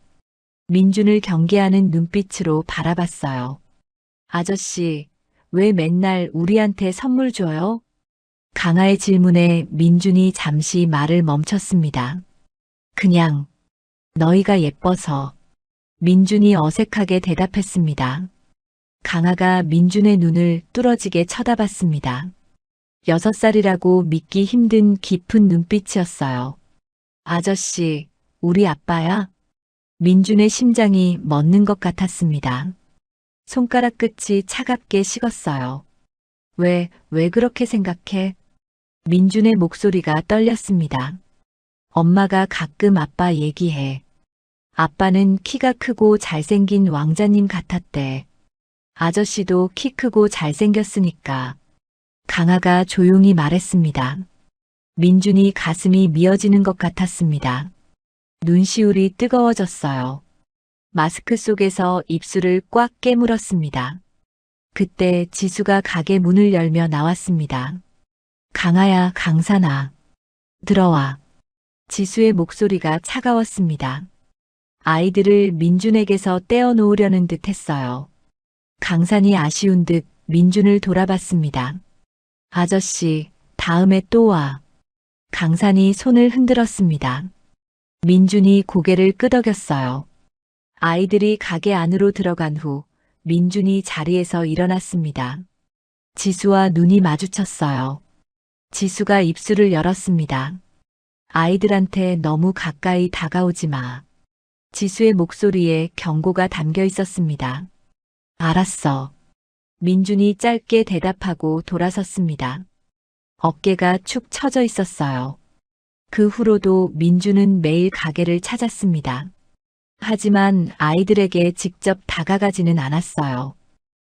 민준을 경계하는 눈빛으로 바라봤어요. 아저씨, 왜 맨날 우리한테 선물 줘요? 강아의 질문에 민준이 잠시 말을 멈췄습니다. 그냥 너희가 예뻐서. 민준이 어색하게 대답했습니다. 강아가 민준의 눈을 뚫어지게 쳐다봤습니다. 6살이라고 믿기 힘든 깊은 눈빛이었어요. 아저씨, 우리 아빠야? 민준의 심장이 멎는 것 같았습니다. 손가락 끝이 차갑게 식었어요. 왜 그렇게 생각해? 민준의 목소리가 떨렸습니다. 엄마가 가끔 아빠 얘기해. 아빠는 키가 크고 잘생긴 왕자님 같았대. 아저씨도 키 크고 잘생겼으니까. 강아가 조용히 말했습니다. 민준이 가슴이 미어지는 것 같았습니다. 눈시울이 뜨거워졌어요. 마스크 속에서 입술을 꽉 깨물었습니다. 그때 지수가 가게 문을 열며 나왔습니다. 강아야, 강산아. 들어와. 지수의 목소리가 차가웠습니다. 아이들을 민준에게서 떼어놓으려는 듯 했어요. 강산이 아쉬운 듯 민준을 돌아봤습니다. 아저씨, 다음에 또 와. 강산이 손을 흔들었습니다. 민준이 고개를 끄덕였어요. 아이들이 가게 안으로 들어간 후 민준이 자리에서 일어났습니다. 지수와 눈이 마주쳤어요. 지수가 입술을 열었습니다. 아이들한테 너무 가까이 다가오지 마. 지수의 목소리에 경고가 담겨 있었습니다. 알았어. 민준이 짧게 대답하고 돌아섰습니다. 어깨가 축 처져 있었어요. 그 후로도 민준은 매일 가게를 찾았습니다. 하지만 아이들에게 직접 다가가지는 않았어요.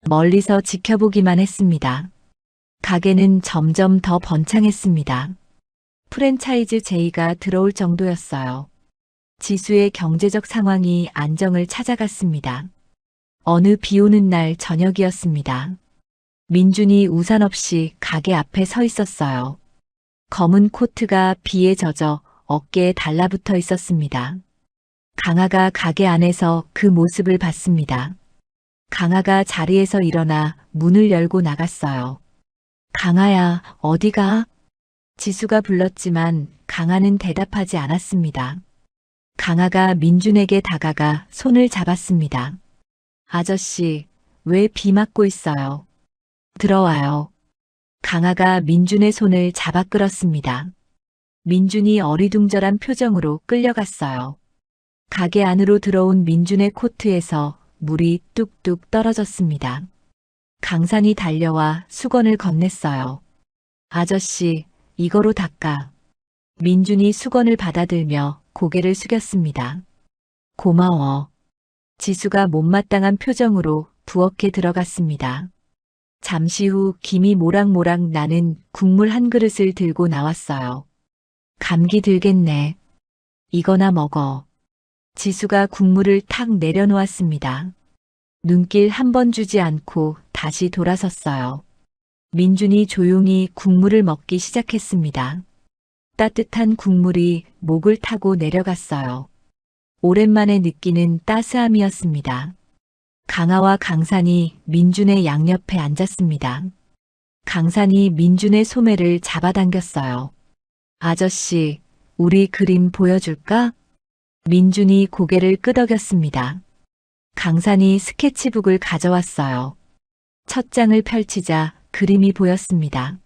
멀리서 지켜보기만 했습니다. 가게는 점점 더 번창했습니다. 프랜차이즈 제의가 들어올 정도였어요. 지수의 경제적 상황이 안정을 찾아갔습니다. 어느 비 오는 날 저녁이었습니다. 민준이 우산 없이 가게 앞에 서 있었어요. 검은 코트가 비에 젖어 어깨에 달라붙어 있었습니다. 강아가 가게 안에서 그 모습을 봤습니다. 강아가 자리에서 일어나 문을 열고 나갔어요. 강아야, 어디가? 지수가 불렀지만 강아는 대답하지 않았습니다. 강아가 민준에게 다가가 손을 잡았습니다. 아저씨, 왜 비 맞고 있어요? 들어와요. 강아가 민준의 손을 잡아 끌었습니다. 민준이 어리둥절한 표정으로 끌려갔어요. 가게 안으로 들어온 민준의 코트에서 물이 뚝뚝 떨어졌습니다. 강산이 달려와 수건을 건넸어요. 아저씨, 이거로 닦아. 민준이 수건을 받아들며 고개를 숙였습니다. 고마워. 지수가 못마땅한 표정으로 부엌에 들어갔습니다. 잠시 후 김이 모락모락 나는 국물 한 그릇을 들고 나왔어요. 감기 들겠네. 이거나 먹어. 지수가 국물을 탁 내려놓았습니다. 눈길 한 번 주지 않고 다시 돌아섰어요. 민준이 조용히 국물을 먹기 시작했습니다. 따뜻한 국물이 목을 타고 내려갔어요. 오랜만에 느끼는 따스함이었습니다. 강아와 강산이 민준의 양옆에 앉았습니다. 강산이 민준의 소매를 잡아당겼어요. 아저씨, 우리 그림 보여줄까? 민준이 고개를 끄덕였습니다. 강산이 스케치북을 가져왔어요. 첫 장을 펼치자 그림이 보였습니다.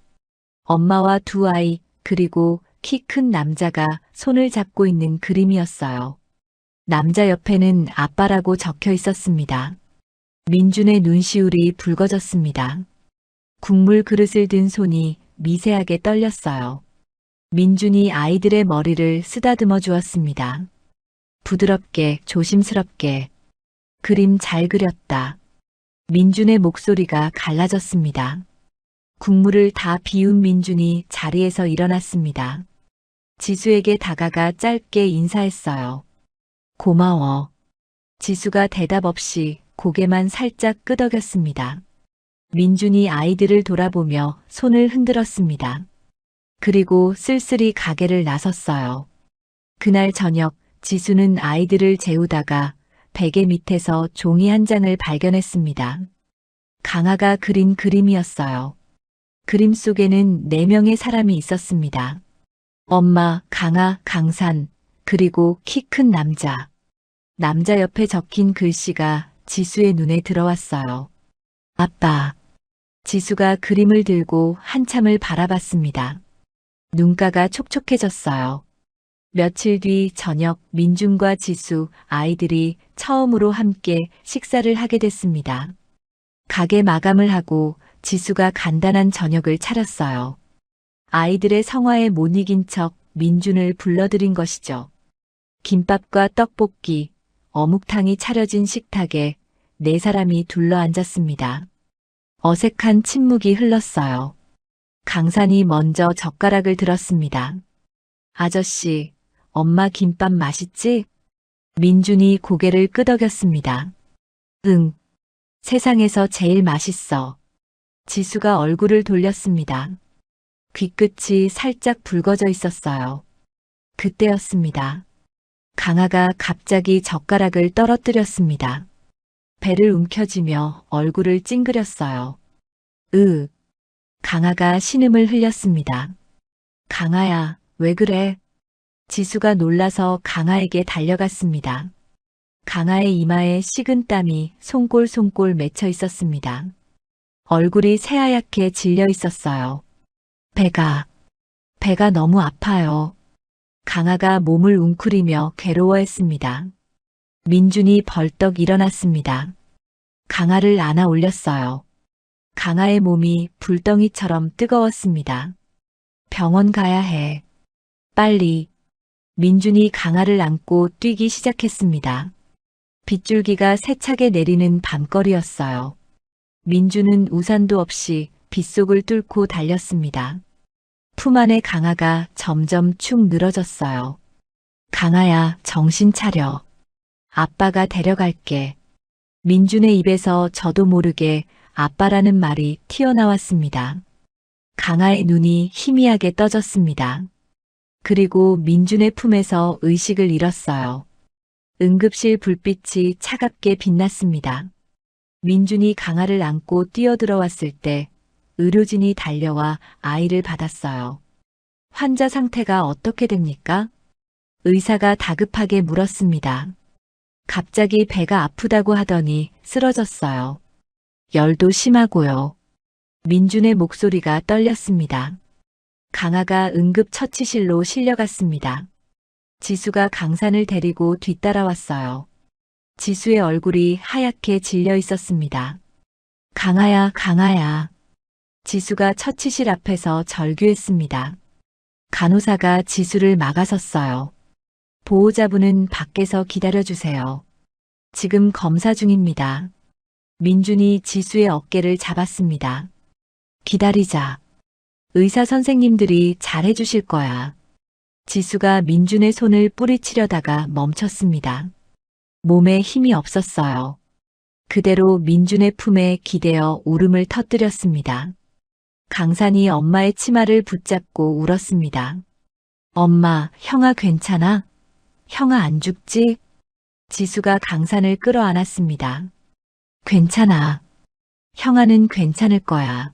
엄마와 두 아이, 그리고 키 큰 남자가 손을 잡고 있는 그림이었어요. 남자 옆에는 아빠라고 적혀 있었습니다. 민준의 눈시울이 붉어졌습니다. 국물 그릇을 든 손이 미세하게 떨렸어요. 민준이 아이들의 머리를 쓰다듬어 주었습니다. 부드럽게, 조심스럽게. 그림 잘 그렸다. 민준의 목소리가 갈라졌습니다. 국물을 다 비운 민준이 자리에서 일어났습니다. 지수에게 다가가 짧게 인사했어요. 고마워. 지수가 대답 없이 고개만 살짝 끄덕였습니다. 민준이 아이들을 돌아보며 손을 흔들었습니다. 그리고 쓸쓸히 가게를 나섰어요. 그날 저녁 지수는 아이들을 재우다가 베개 밑에서 종이 한 장을 발견했습니다. 강아가 그린 그림이었어요. 그림 속에는 4명의 사람이 있었습니다. 엄마, 강아, 강산, 그리고 키 큰 남자. 남자 옆에 적힌 글씨가 지수의 눈에 들어왔어요. 아빠. 지수가 그림을 들고 한참을 바라봤습니다. 눈가가 촉촉해졌어요. 며칠 뒤 저녁 민준과 지수, 아이들이 처음으로 함께 식사를 하게 됐습니다. 가게 마감을 하고 지수가 간단한 저녁을 차렸어요. 아이들의 성화에 못 이긴 척 민준을 불러들인 것이죠. 김밥과 떡볶이, 어묵탕이 차려진 식탁에 네 사람이 둘러앉았습니다. 어색한 침묵이 흘렀어요. 강산이 먼저 젓가락을 들었습니다. 아저씨, 엄마 김밥 맛있지? 민준이 고개를 끄덕였습니다. 응, 세상에서 제일 맛있어. 지수가 얼굴을 돌렸습니다. 귀끝이 살짝 붉어져 있었어요. 그때였습니다. 강아가 갑자기 젓가락을 떨어뜨렸습니다. 배를 움켜쥐며 얼굴을 찡그렸어요. 강아가 신음을 흘렸습니다. 강아야, 왜 그래? 지수가 놀라서 강아에게 달려갔습니다. 강아의 이마에 식은 땀이 송골송골 맺혀 있었습니다. 얼굴이 새하얗게 질려 있었어요. 배가 너무 아파요. 강아가 몸을 웅크리며 괴로워했습니다. 민준이 벌떡 일어났습니다. 강아를 안아 올렸어요. 강아의 몸이 불덩이처럼 뜨거웠습니다. 병원 가야 해. 빨리. 민준이 강아를 안고 뛰기 시작했습니다. 빗줄기가 세차게 내리는 밤거리였어요. 민준은 우산도 없이 빗속을 뚫고 달렸습니다. 품 안의 강아가 점점 축 늘어졌어요. 강아야, 정신 차려. 아빠가 데려갈게. 민준의 입에서 저도 모르게 아빠라는 말이 튀어나왔습니다. 강아의 눈이 희미하게 떠졌습니다. 그리고 민준의 품에서 의식을 잃었어요. 응급실 불빛이 차갑게 빛났습니다. 민준이 강아를 안고 뛰어들어왔을 때 의료진이 달려와 아이를 받았어요. 환자 상태가 어떻게 됩니까? 의사가 다급하게 물었습니다. 갑자기 배가 아프다고 하더니 쓰러졌어요. 열도 심하고요. 민준의 목소리가 떨렸습니다. 강아가 응급처치실로 실려갔습니다. 지수가 강산을 데리고 뒤따라왔어요. 지수의 얼굴이 하얗게 질려 있었습니다. 강아야, 강아야. 지수가 처치실 앞에서 절규했습니다. 간호사가 지수를 막아섰어요. 보호자분은 밖에서 기다려주세요. 지금 검사 중입니다. 민준이 지수의 어깨를 잡았습니다. 기다리자. 의사 선생님들이 잘해주실 거야. 지수가 민준의 손을 뿌리치려다가 멈췄습니다. 몸에 힘이 없었어요. 그대로 민준의 품에 기대어 울음을 터뜨렸습니다. 강산이 엄마의 치마를 붙잡고 울었습니다. 엄마, 형아 괜찮아? 형아 안 죽지? 지수가 강산을 끌어안았습니다. 괜찮아. 형아는 괜찮을 거야.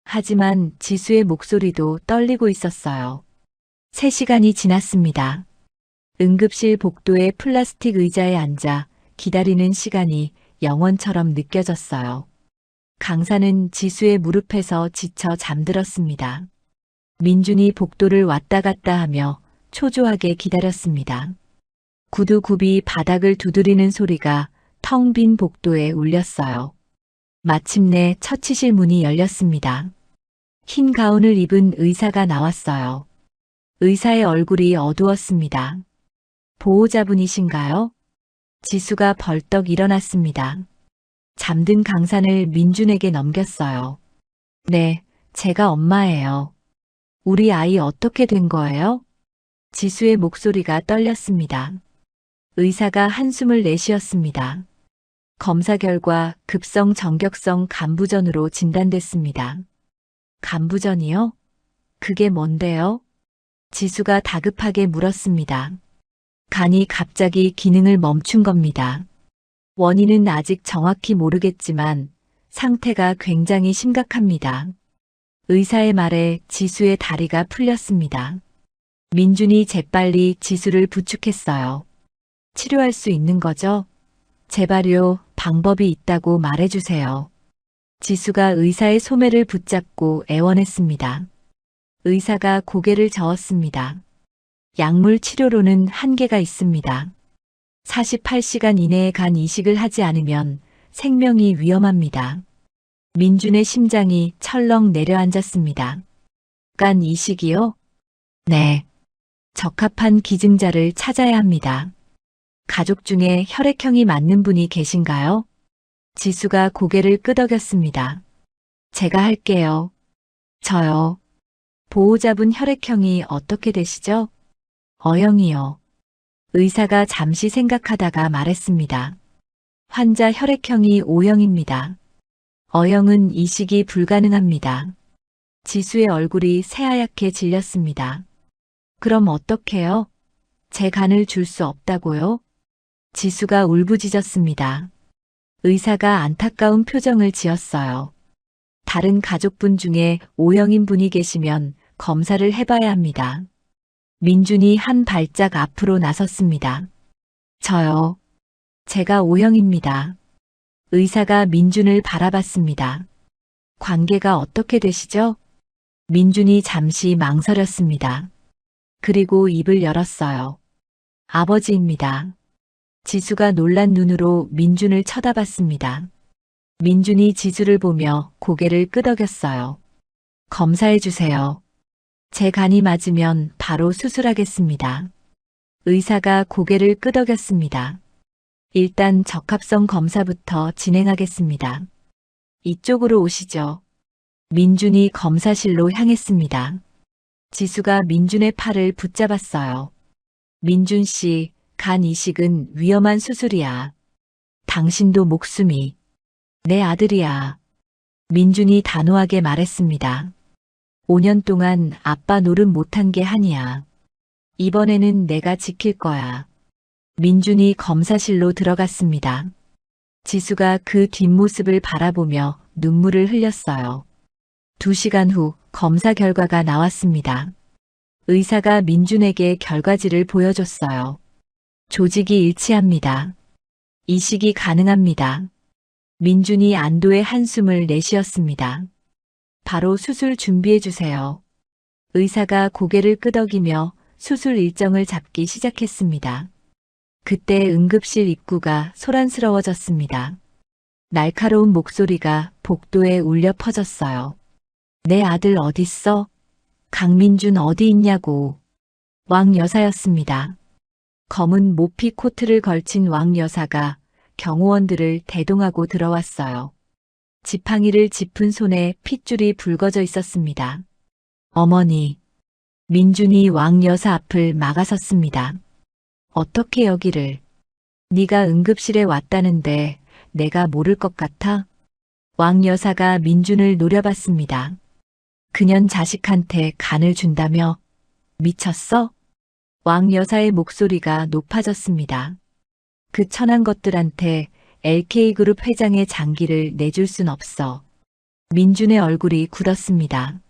하지만 지수의 목소리도 떨리고 있었어요. 3시간이 지났습니다. 응급실 복도의 플라스틱 의자에 앉아 기다리는 시간이 영원처럼 느껴졌어요. 강산은 지수의 무릎에서 지쳐 잠들었습니다. 민준이 복도를 왔다 갔다 하며 초조하게 기다렸습니다. 구두굽이 바닥을 두드리는 소리가 텅 빈 복도에 울렸어요. 마침내 처치실 문이 열렸습니다. 흰 가운을 입은 의사가 나왔어요. 의사의 얼굴이 어두웠습니다. 보호자분이신가요? 지수가 벌떡 일어났습니다. 잠든 강산을 민준에게 넘겼어요. 네, 제가 엄마예요. 우리 아이 어떻게 된 거예요? 지수의 목소리가 떨렸습니다. 의사가 한숨을 내쉬었습니다. 검사 결과 급성 정격성 간부전으로 진단됐습니다. 간부전이요? 그게 뭔데요? 지수가 다급하게 물었습니다. 간이 갑자기 기능을 멈춘 겁니다. 원인은 아직 정확히 모르겠지만 상태가 굉장히 심각합니다. 의사의 말에 지수의 다리가 풀렸습니다. 민준이 재빨리 지수를 부축했어요. 치료할 수 있는 거죠? 제발요, 방법이 있다고 말해주세요. 지수가 의사의 소매를 붙잡고 애원했습니다. 의사가 고개를 저었습니다. 약물 치료로는 한계가 있습니다. 48시간 이내에 간 이식을 하지 않으면 생명이 위험합니다. 민준의 심장이 철렁 내려앉았습니다. 간 이식이요? 네. 적합한 기증자를 찾아야 합니다. 가족 중에 혈액형이 맞는 분이 계신가요? 지수가 고개를 끄덕였습니다. 제가 할게요. 저요. 보호자분 혈액형이 어떻게 되시죠? O형이요. 의사가 잠시 생각하다가 말했습니다. 환자 혈액형이 O형입니다. O형은 이식이 불가능합니다. 지수의 얼굴이 새하얗게 질렸습니다. 그럼 어떡해요? 제 간을 줄 수 없다고요? 지수가 울부짖었습니다. 의사가 안타까운 표정을 지었어요. 다른 가족분 중에 O형인 분이 계시면 검사를 해봐야 합니다. 민준이 한 발짝 앞으로 나섰습니다. 저요. 제가 O형입니다. 의사가 민준을 바라봤습니다. 관계가 어떻게 되시죠? 민준이 잠시 망설였습니다. 그리고 입을 열었어요. 아버지입니다. 지수가 놀란 눈으로 민준을 쳐다봤습니다. 민준이 지수를 보며 고개를 끄덕였어요. 검사해 주세요. 제 간이 맞으면 바로 수술하겠습니다. 의사가 고개를 끄덕였습니다. 일단 적합성 검사부터 진행하겠습니다. 이쪽으로 오시죠. 민준이 검사실로 향했습니다. 지수가 민준의 팔을 붙잡았어요. 민준 씨, 간 이식은 위험한 수술이야. 당신도 목숨이. 내 아들이야. 민준이 단호하게 말했습니다. 5년 동안 아빠 노릇 못한 게 한이야. 이번에는 내가 지킬 거야. 민준이 검사실로 들어갔습니다. 지수가 그 뒷모습을 바라보며 눈물을 흘렸어요. 2시간 후 검사 결과가 나왔습니다. 의사가 민준에게 결과지를 보여줬어요. 조직이 일치합니다. 이식이 가능합니다. 민준이 안도의 한숨을 내쉬었습니다. 바로 수술 준비해 주세요. 의사가 고개를 끄덕이며 수술 일정을 잡기 시작했습니다. 그때 응급실 입구가 소란스러워졌습니다. 날카로운 목소리가 복도에 울려 퍼졌어요. 내 아들 어딨어? 강민준 어디 있냐고. 왕 여사였습니다. 검은 모피 코트를 걸친 왕 여사가 경호원들을 대동하고 들어왔어요. 지팡이를 짚은 손에 핏줄이 붉어져 있었습니다. 어머니. 민준이 왕 여사 앞을 막아섰습니다. 어떻게 여기를. 네가 응급실에 왔다는데 내가 모를 것 같아? 왕 여사가 민준을 노려봤습니다. 그년 자식한테 간을 준다며? 미쳤어? 왕 여사의 목소리가 높아졌습니다. 그 천한 것들한테 LK그룹 회장의 장기를 내줄 순 없어. 민준의 얼굴이 굳었습니다.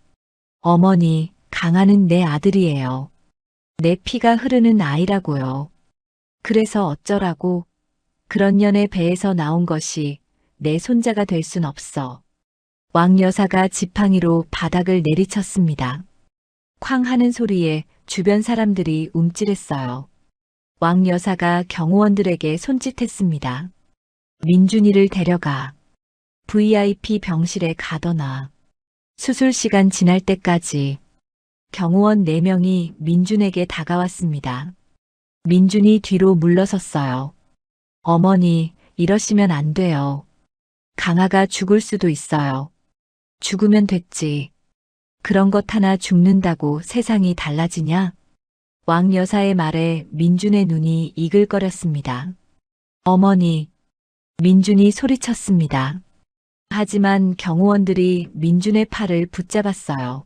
어머니, 강한은 내 아들이에요. 내 피가 흐르는 아이라고요. 그래서 어쩌라고? 그런 년의 배에서 나온 것이 내 손자가 될 순 없어. 왕 여사가 지팡이로 바닥을 내리쳤습니다. 쾅 하는 소리에 주변 사람들이 움찔했어요. 왕 여사가 경호원들에게 손짓했습니다. 민준이를 데려가. VIP 병실에 가둬놔. 수술 시간 지날 때까지. 경호원 4명이 민준에게 다가왔습니다. 민준이 뒤로 물러섰어요. 어머니, 이러시면 안 돼요. 강아가 죽을 수도 있어요. 죽으면 됐지. 그런 것 하나 죽는다고 세상이 달라지냐? 왕 여사의 말에 민준의 눈이 이글거렸습니다. 어머니, 민준이 소리쳤습니다. 하지만 경호원들이 민준의 팔을 붙잡았어요.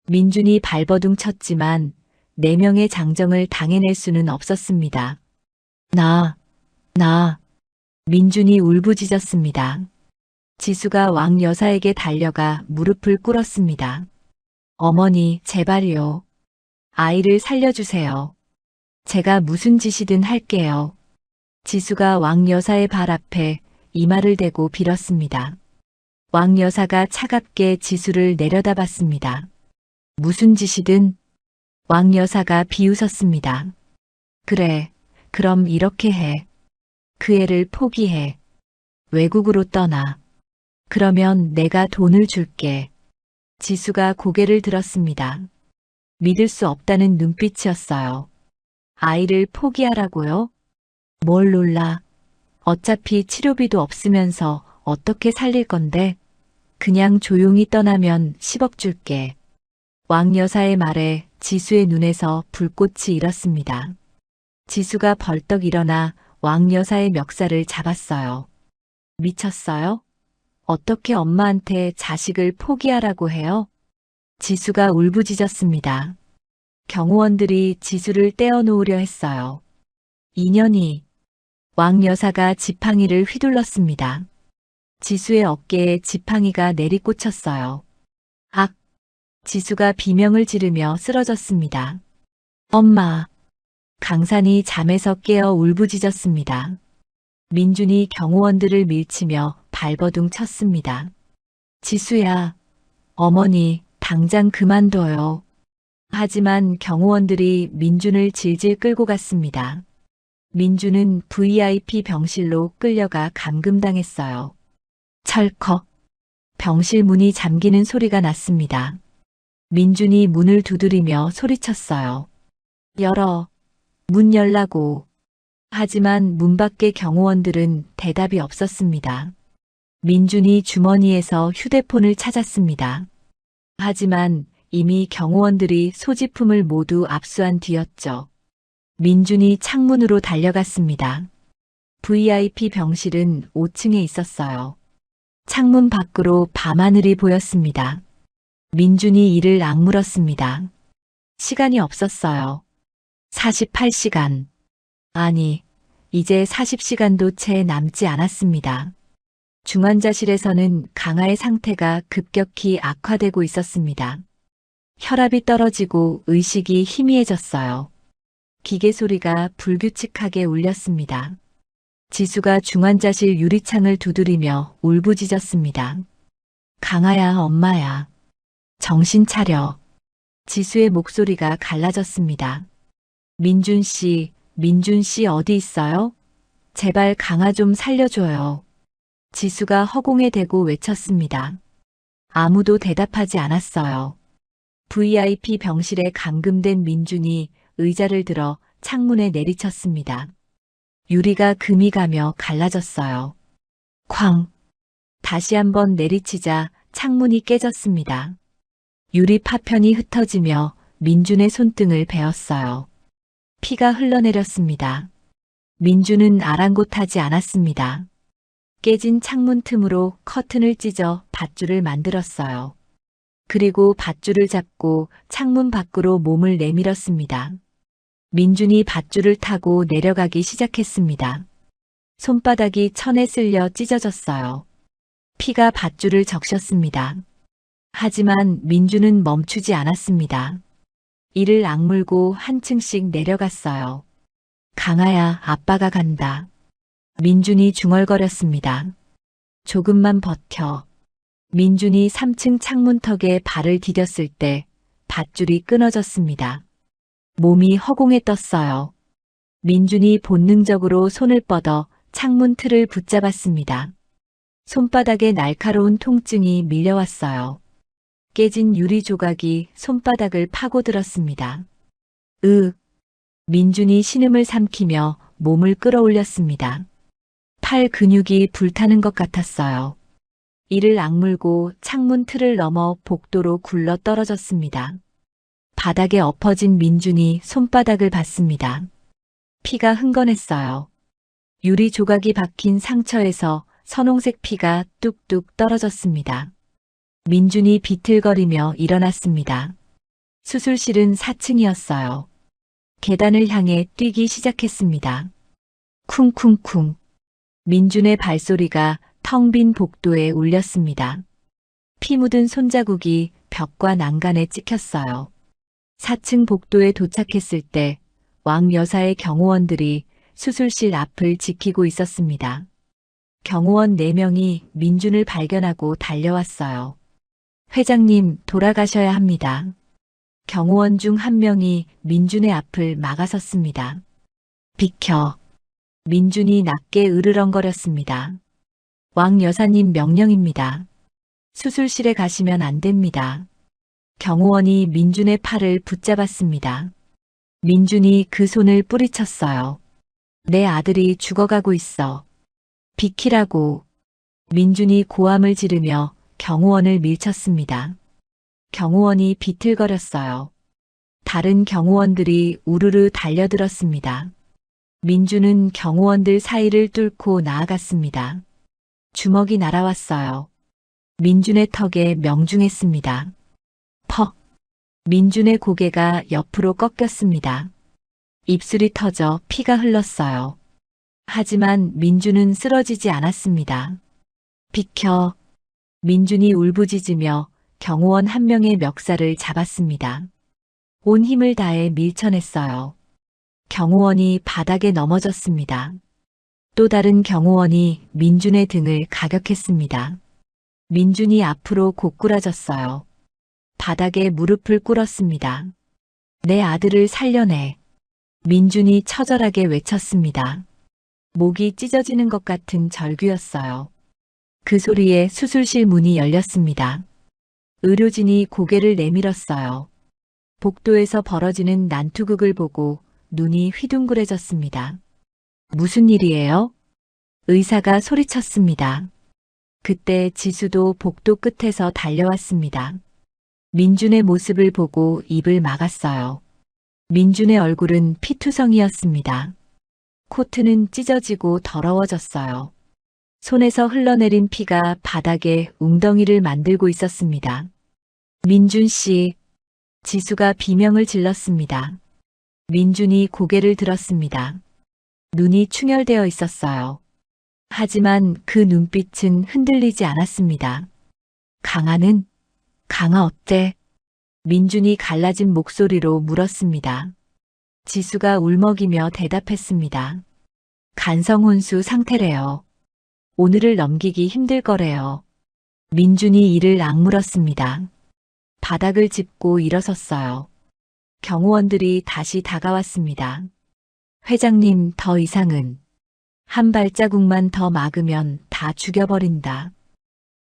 민준이 발버둥 쳤지만 4명의 장정을 당해낼 수는 없었습니다. 나. 민준이 울부짖었습니다. 지수가 왕 여사에게 달려가 무릎을 꿇었습니다. 어머니, 제발요. 아이를 살려주세요. 제가 무슨 짓이든 할게요. 지수가 왕 여사의 발 앞에 이마를 대고 빌었습니다. 왕 여사가 차갑게 지수를 내려다봤습니다. 무슨 짓이든 왕 여사가 비웃었습니다. 그래, 그럼 이렇게 해. 그 애를 포기해. 외국으로 떠나. 그러면 내가 돈을 줄게. 지수가 고개를 들었습니다. 믿을 수 없다는 눈빛이었어요. 아이를 포기하라고요? 뭘 놀라. 어차피 치료비도 없으면서 어떻게 살릴 건데? 그냥 조용히 떠나면 10억 줄게. 왕 여사의 말에 지수의 눈에서 불꽃이 일었습니다. 지수가 벌떡 일어나 왕 여사의 멱살을 잡았어요. 미쳤어요? 어떻게 엄마한테 자식을 포기하라고 해요? 지수가 울부짖었습니다. 경호원들이 지수를 떼어놓으려 했어요. 인연이. 왕 여사가 지팡이를 휘둘렀습니다. 지수의 어깨에 지팡이가 내리꽂혔어요. 악! 지수가 비명을 지르며 쓰러졌습니다. 엄마! 강산이 잠에서 깨어 울부짖었습니다. 민준이 경호원들을 밀치며 발버둥 쳤습니다. 지수야, 어머니, 당장 그만둬요. 하지만 경호원들이 민준을 질질 끌고 갔습니다. 민준은 VIP 병실로 끌려가 감금당했어요. 철컥. 병실 문이 잠기는 소리가 났습니다. 민준이 문을 두드리며 소리쳤어요. 열어. 문 열라고. 하지만 문 밖의 경호원들은 대답이 없었습니다. 민준이 주머니에서 휴대폰을 찾았습니다. 하지만 이미 경호원들이 소지품을 모두 압수한 뒤였죠. 민준이 창문으로 달려갔습니다. VIP 병실은 5층에 있었어요. 창문 밖으로 밤하늘이 보였습니다. 민준이 이를 악물었습니다. 시간이 없었어요. 48시간. 아니, 이제 40시간도 채 남지 않았습니다. 중환자실에서는 강아의 상태가 급격히 악화되고 있었습니다. 혈압이 떨어지고 의식이 희미해졌어요. 기계 소리가 불규칙하게 울렸습니다. 지수가 중환자실 유리창을 두드리며 울부짖었습니다. 강아야, 엄마야. 정신 차려. 지수의 목소리가 갈라졌습니다. 민준 씨 어디 있어요? 제발 강아 좀 살려줘요. 지수가 허공에 대고 외쳤습니다. 아무도 대답하지 않았어요. VIP 병실에 감금된 민준이 의자를 들어 창문에 내리쳤습니다. 유리가 금이 가며 갈라졌어요. 쾅! 다시 한번 내리치자 창문이 깨졌습니다. 유리 파편이 흩어지며 민준의 손등을 베었어요. 피가 흘러내렸습니다. 민준은 아랑곳하지 않았습니다. 깨진 창문 틈으로 커튼을 찢어 밧줄을 만들었어요. 그리고 밧줄을 잡고 창문 밖으로 몸을 내밀었습니다. 민준이 밧줄을 타고 내려가기 시작했습니다. 손바닥이 천에 쓸려 찢어졌어요. 피가 밧줄을 적셨습니다. 하지만 민준은 멈추지 않았습니다. 이를 악물고 한층씩 내려갔어요. 강아야, 아빠가 간다. 민준이 중얼거렸습니다. 조금만 버텨. 민준이 3층 창문턱에 발을 디뎠을 때 밧줄이 끊어졌습니다. 몸이 허공에 떴어요. 민준이 본능적으로 손을 뻗어 창문 틀을 붙잡았습니다. 손바닥에 날카로운 통증이 밀려왔어요. 깨진 유리 조각이 손바닥을 파고들었습니다. 민준이 신음을 삼키며 몸을 끌어올렸습니다. 팔 근육이 불타는 것 같았어요. 이를 악물고 창문 틀을 넘어 복도로 굴러 떨어졌습니다. 바닥에 엎어진 민준이 손바닥을 봤습니다. 피가 흥건했어요. 유리 조각이 박힌 상처에서 선홍색 피가 뚝뚝 떨어졌습니다. 민준이 비틀거리며 일어났습니다. 수술실은 4층이었어요. 계단을 향해 뛰기 시작했습니다. 쿵쿵쿵. 민준의 발소리가 텅 빈 복도에 울렸습니다. 피 묻은 손자국이 벽과 난간에 찍혔어요. 4층 복도에 도착했을 때 왕 여사의 경호원들이 수술실 앞을 지키고 있었습니다. 경호원 4명이 민준을 발견하고 달려왔어요. 회장님, 돌아가셔야 합니다. 경호원 중 한 명이 민준의 앞을 막아섰습니다. 비켜. 민준이 낮게 으르렁거렸습니다. 왕 여사님 명령입니다. 수술실에 가시면 안 됩니다. 경호원이 민준의 팔을 붙잡았습니다. 민준이 그 손을 뿌리쳤어요. 내 아들이 죽어가고 있어. 비키라고. 민준이 고함을 지르며 경호원을 밀쳤습니다. 경호원이 비틀거렸어요. 다른 경호원들이 우르르 달려들었습니다. 민준은 경호원들 사이를 뚫고 나아갔습니다. 주먹이 날아왔어요. 민준의 턱에 명중했습니다. 퍽! 민준의 고개가 옆으로 꺾였습니다. 입술이 터져 피가 흘렀어요. 하지만 민준은 쓰러지지 않았습니다. 비켜! 민준이 울부짖으며 경호원 한 명의 멱살을 잡았습니다. 온 힘을 다해 밀쳐냈어요. 경호원이 바닥에 넘어졌습니다. 또 다른 경호원이 민준의 등을 가격했습니다. 민준이 앞으로 고꾸라졌어요. 바닥에 무릎을 꿇었습니다. 내 아들을 살려내. 민준이 처절하게 외쳤습니다. 목이 찢어지는 것 같은 절규였어요. 그 소리에 수술실 문이 열렸습니다. 의료진이 고개를 내밀었어요. 복도에서 벌어지는 난투극을 보고 눈이 휘둥그레졌습니다. 무슨 일이에요? 의사가 소리쳤습니다. 그때 지수도 복도 끝에서 달려왔습니다. 민준의 모습을 보고 입을 막았어요. 민준의 얼굴은 피투성이었습니다. 코트는 찢어지고 더러워졌어요. 손에서 흘러내린 피가 바닥에 웅덩이를 만들고 있었습니다. 민준 씨, 지수가 비명을 질렀습니다. 민준이 고개를 들었습니다. 눈이 충혈되어 있었어요. 하지만 그 눈빛은 흔들리지 않았습니다. 강아는? 강아 어때? 민준이 갈라진 목소리로 물었습니다. 지수가 울먹이며 대답했습니다. 간성혼수 상태래요. 오늘을 넘기기 힘들 거래요. 민준이 이를 악물었습니다. 바닥을 짚고 일어섰어요. 경호원들이 다시 다가왔습니다. 회장님, 더 이상은 한 발자국만 더 막으면 다 죽여버린다.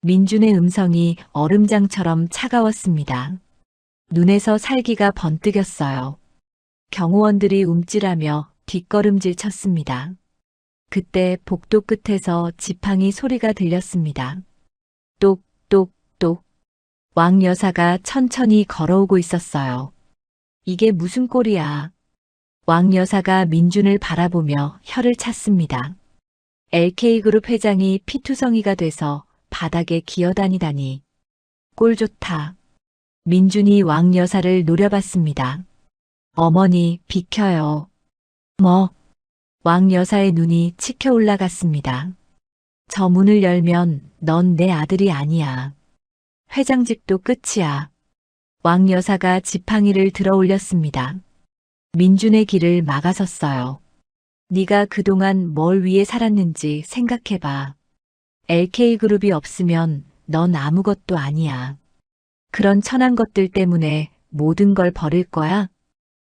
민준의 음성이 얼음장처럼 차가웠습니다. 눈에서 살기가 번뜩였어요. 경호원들이 움찔하며 뒷걸음질 쳤습니다. 그때 복도 끝에서 지팡이 소리가 들렸습니다. 똑똑똑. 왕 여사가 천천히 걸어오고 있었어요. 이게 무슨 꼴이야. 왕 여사가 민준을 바라보며 혀를 찼습니다. LK그룹 회장이 피투성이가 돼서 바닥에 기어다니다니. 꼴 좋다. 민준이 왕 여사를 노려봤습니다. 어머니, 비켜요. 뭐? 왕 여사의 눈이 치켜 올라갔습니다. 저 문을 열면 넌 내 아들이 아니야. 회장직도 끝이야. 왕 여사가 지팡이를 들어 올렸습니다. 민준의 길을 막아섰어요. 네가 그동안 뭘 위해 살았는지 생각해봐. LK그룹이 없으면 넌 아무것도 아니야. 그런 천한 것들 때문에 모든 걸 버릴 거야?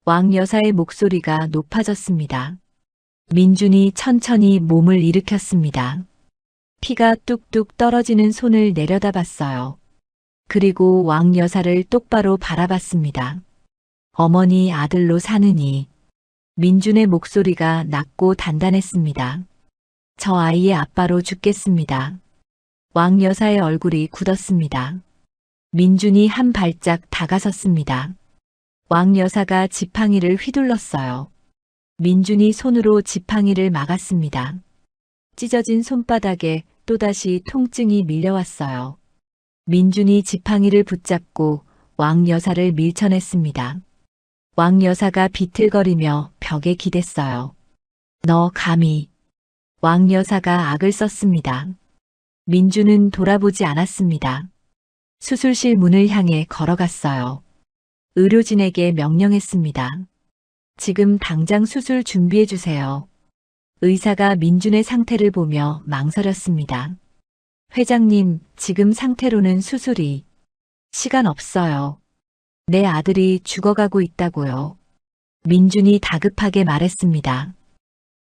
왕 여사의 목소리가 높아졌습니다. 민준이 천천히 몸을 일으켰습니다. 피가 뚝뚝 떨어지는 손을 내려다봤어요. 그리고 왕 여사를 똑바로 바라봤습니다. 어머니 아들로 사느니. 민준의 목소리가 낮고 단단했습니다. 저 아이의 아빠로 죽겠습니다. 왕 여사의 얼굴이 굳었습니다. 민준이 한 발짝 다가섰습니다. 왕 여사가 지팡이를 휘둘렀어요. 민준이 손으로 지팡이를 막았습니다. 찢어진 손바닥에 또다시 통증이 밀려왔어요. 민준이 지팡이를 붙잡고 왕 여사를 밀쳐냈습니다. 왕 여사가 비틀거리며 벽에 기댔어요. 너 감히. 왕 여사가 악을 썼습니다. 민준은 돌아보지 않았습니다. 수술실 문을 향해 걸어갔어요. 의료진에게 명령했습니다. 지금 당장 수술 준비해 주세요. 의사가 민준의 상태를 보며 망설였습니다. 회장님, 지금 상태로는 수술이 시간 없어요. 내 아들이 죽어가고 있다고요. 민준이 다급하게 말했습니다.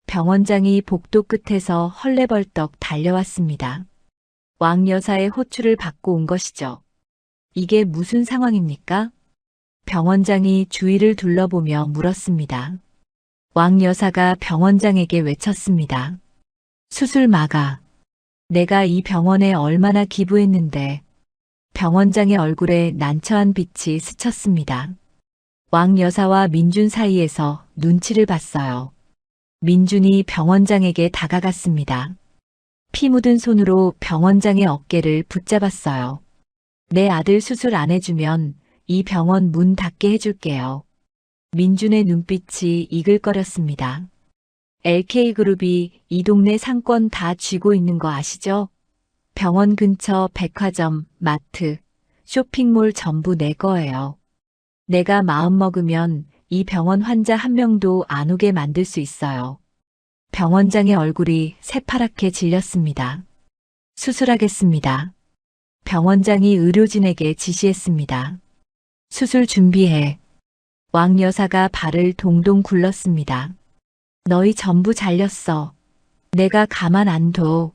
병원장이 복도 끝에서 헐레벌떡 달려왔습니다. 왕 여사의 호출을 받고 온 것이죠. 이게 무슨 상황입니까? 병원장이 주위를 둘러보며 물었습니다. 왕 여사가 병원장에게 외쳤습니다. 수술 막아. 내가 이 병원에 얼마나 기부했는데. 병원장의 얼굴에 난처한 빛이 스쳤습니다. 왕 여사와 민준 사이에서 눈치를 봤어요. 민준이 병원장에게 다가갔습니다. 피 묻은 손으로 병원장의 어깨를 붙잡았어요. 내 아들 수술 안 해주면 이 병원 문 닫게 해줄게요. 민준의 눈빛이 이글거렸습니다. LK그룹이 이 동네 상권 다 쥐고 있는 거 아시죠? 병원 근처 백화점, 마트, 쇼핑몰 전부 내 거예요. 내가 마음먹으면 이 병원 환자 한 명도 안 오게 만들 수 있어요. 병원장의 얼굴이 새파랗게 질렸습니다. 수술하겠습니다. 병원장이 의료진에게 지시했습니다. 수술 준비해. 왕 여사가 발을 동동 굴렀습니다. 너희 전부 잘렸어. 내가 가만 안 둬.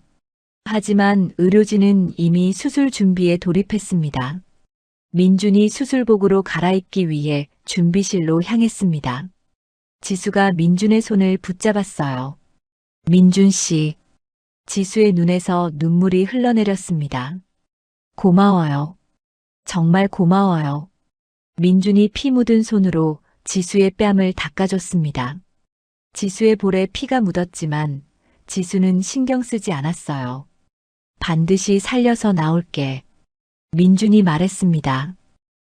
하지만 의료진은 이미 수술 준비에 돌입했습니다. 민준이 수술복으로 갈아입기 위해 준비실로 향했습니다. 지수가 민준의 손을 붙잡았어요. 민준 씨. 지수의 눈에서 눈물이 흘러내렸습니다. 고마워요. 정말 고마워요. 민준이 피 묻은 손으로 지수의 뺨을 닦아줬습니다. 지수의 볼에 피가 묻었지만 지수는 신경 쓰지 않았어요. 반드시 살려서 나올게. 민준이 말했습니다.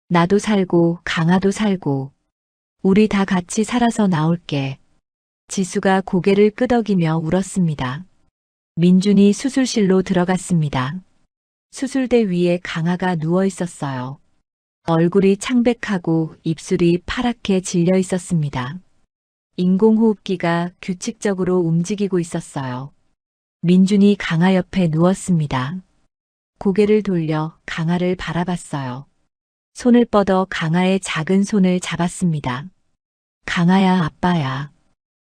나도 살고 강아도 살고 우리 다 같이 살아서 나올게. 지수가 고개를 끄덕이며 울었습니다. 민준이 수술실로 들어갔습니다. 수술대 위에 강아가 누워 있었어요. 얼굴이 창백하고 입술이 파랗게 질려 있었습니다. 인공호흡기가 규칙적으로 움직이고 있었어요. 민준이 강아 옆에 누웠습니다. 고개를 돌려 강아를 바라봤어요. 손을 뻗어 강아의 작은 손을 잡았습니다. 강아야, 아빠야.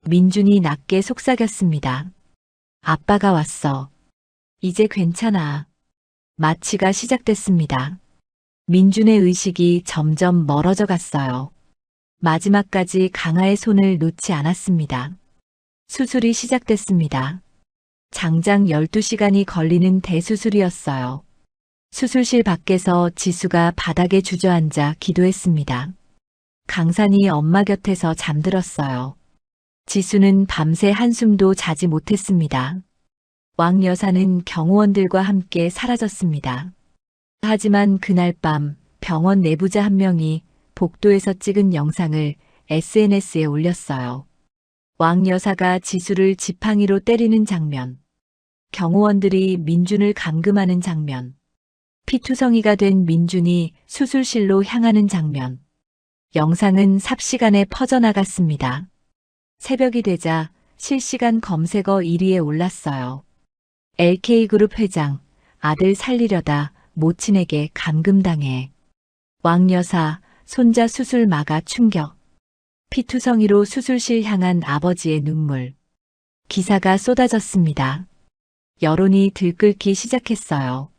민준이 낮게 속삭였습니다. 아빠가 왔어. 이제 괜찮아. 마취가 시작됐습니다. 민준의 의식이 점점 멀어져 갔어요. 마지막까지 강아의 손을 놓지 않았습니다. 수술이 시작됐습니다. 장장 12시간이 걸리는 대수술이었어요. 수술실 밖에서 지수가 바닥에 주저앉아 기도했습니다. 강산이 엄마 곁에서 잠들었어요. 지수는 밤새 한숨도 자지 못했습니다. 왕 여사는 경호원들과 함께 사라졌습니다. 하지만 그날 밤 병원 내부자 한 명이 복도에서 찍은 영상을 SNS에 올렸어요. 왕 여사가 지수를 지팡이로 때리는 장면, 경호원들이 민준을 감금하는 장면, 피투성이가 된 민준이 수술실로 향하는 장면. 영상은 삽시간에 퍼져나갔습니다. 새벽이 되자 실시간 검색어 1위에 올랐어요. LK그룹 회장, 아들 살리려다 모친에게 감금당해. 왕 여사, 손자 수술 막아 충격. 피투성이로 수술실 향한 아버지의 눈물. 기사가 쏟아졌습니다. 여론이 들끓기 시작했어요.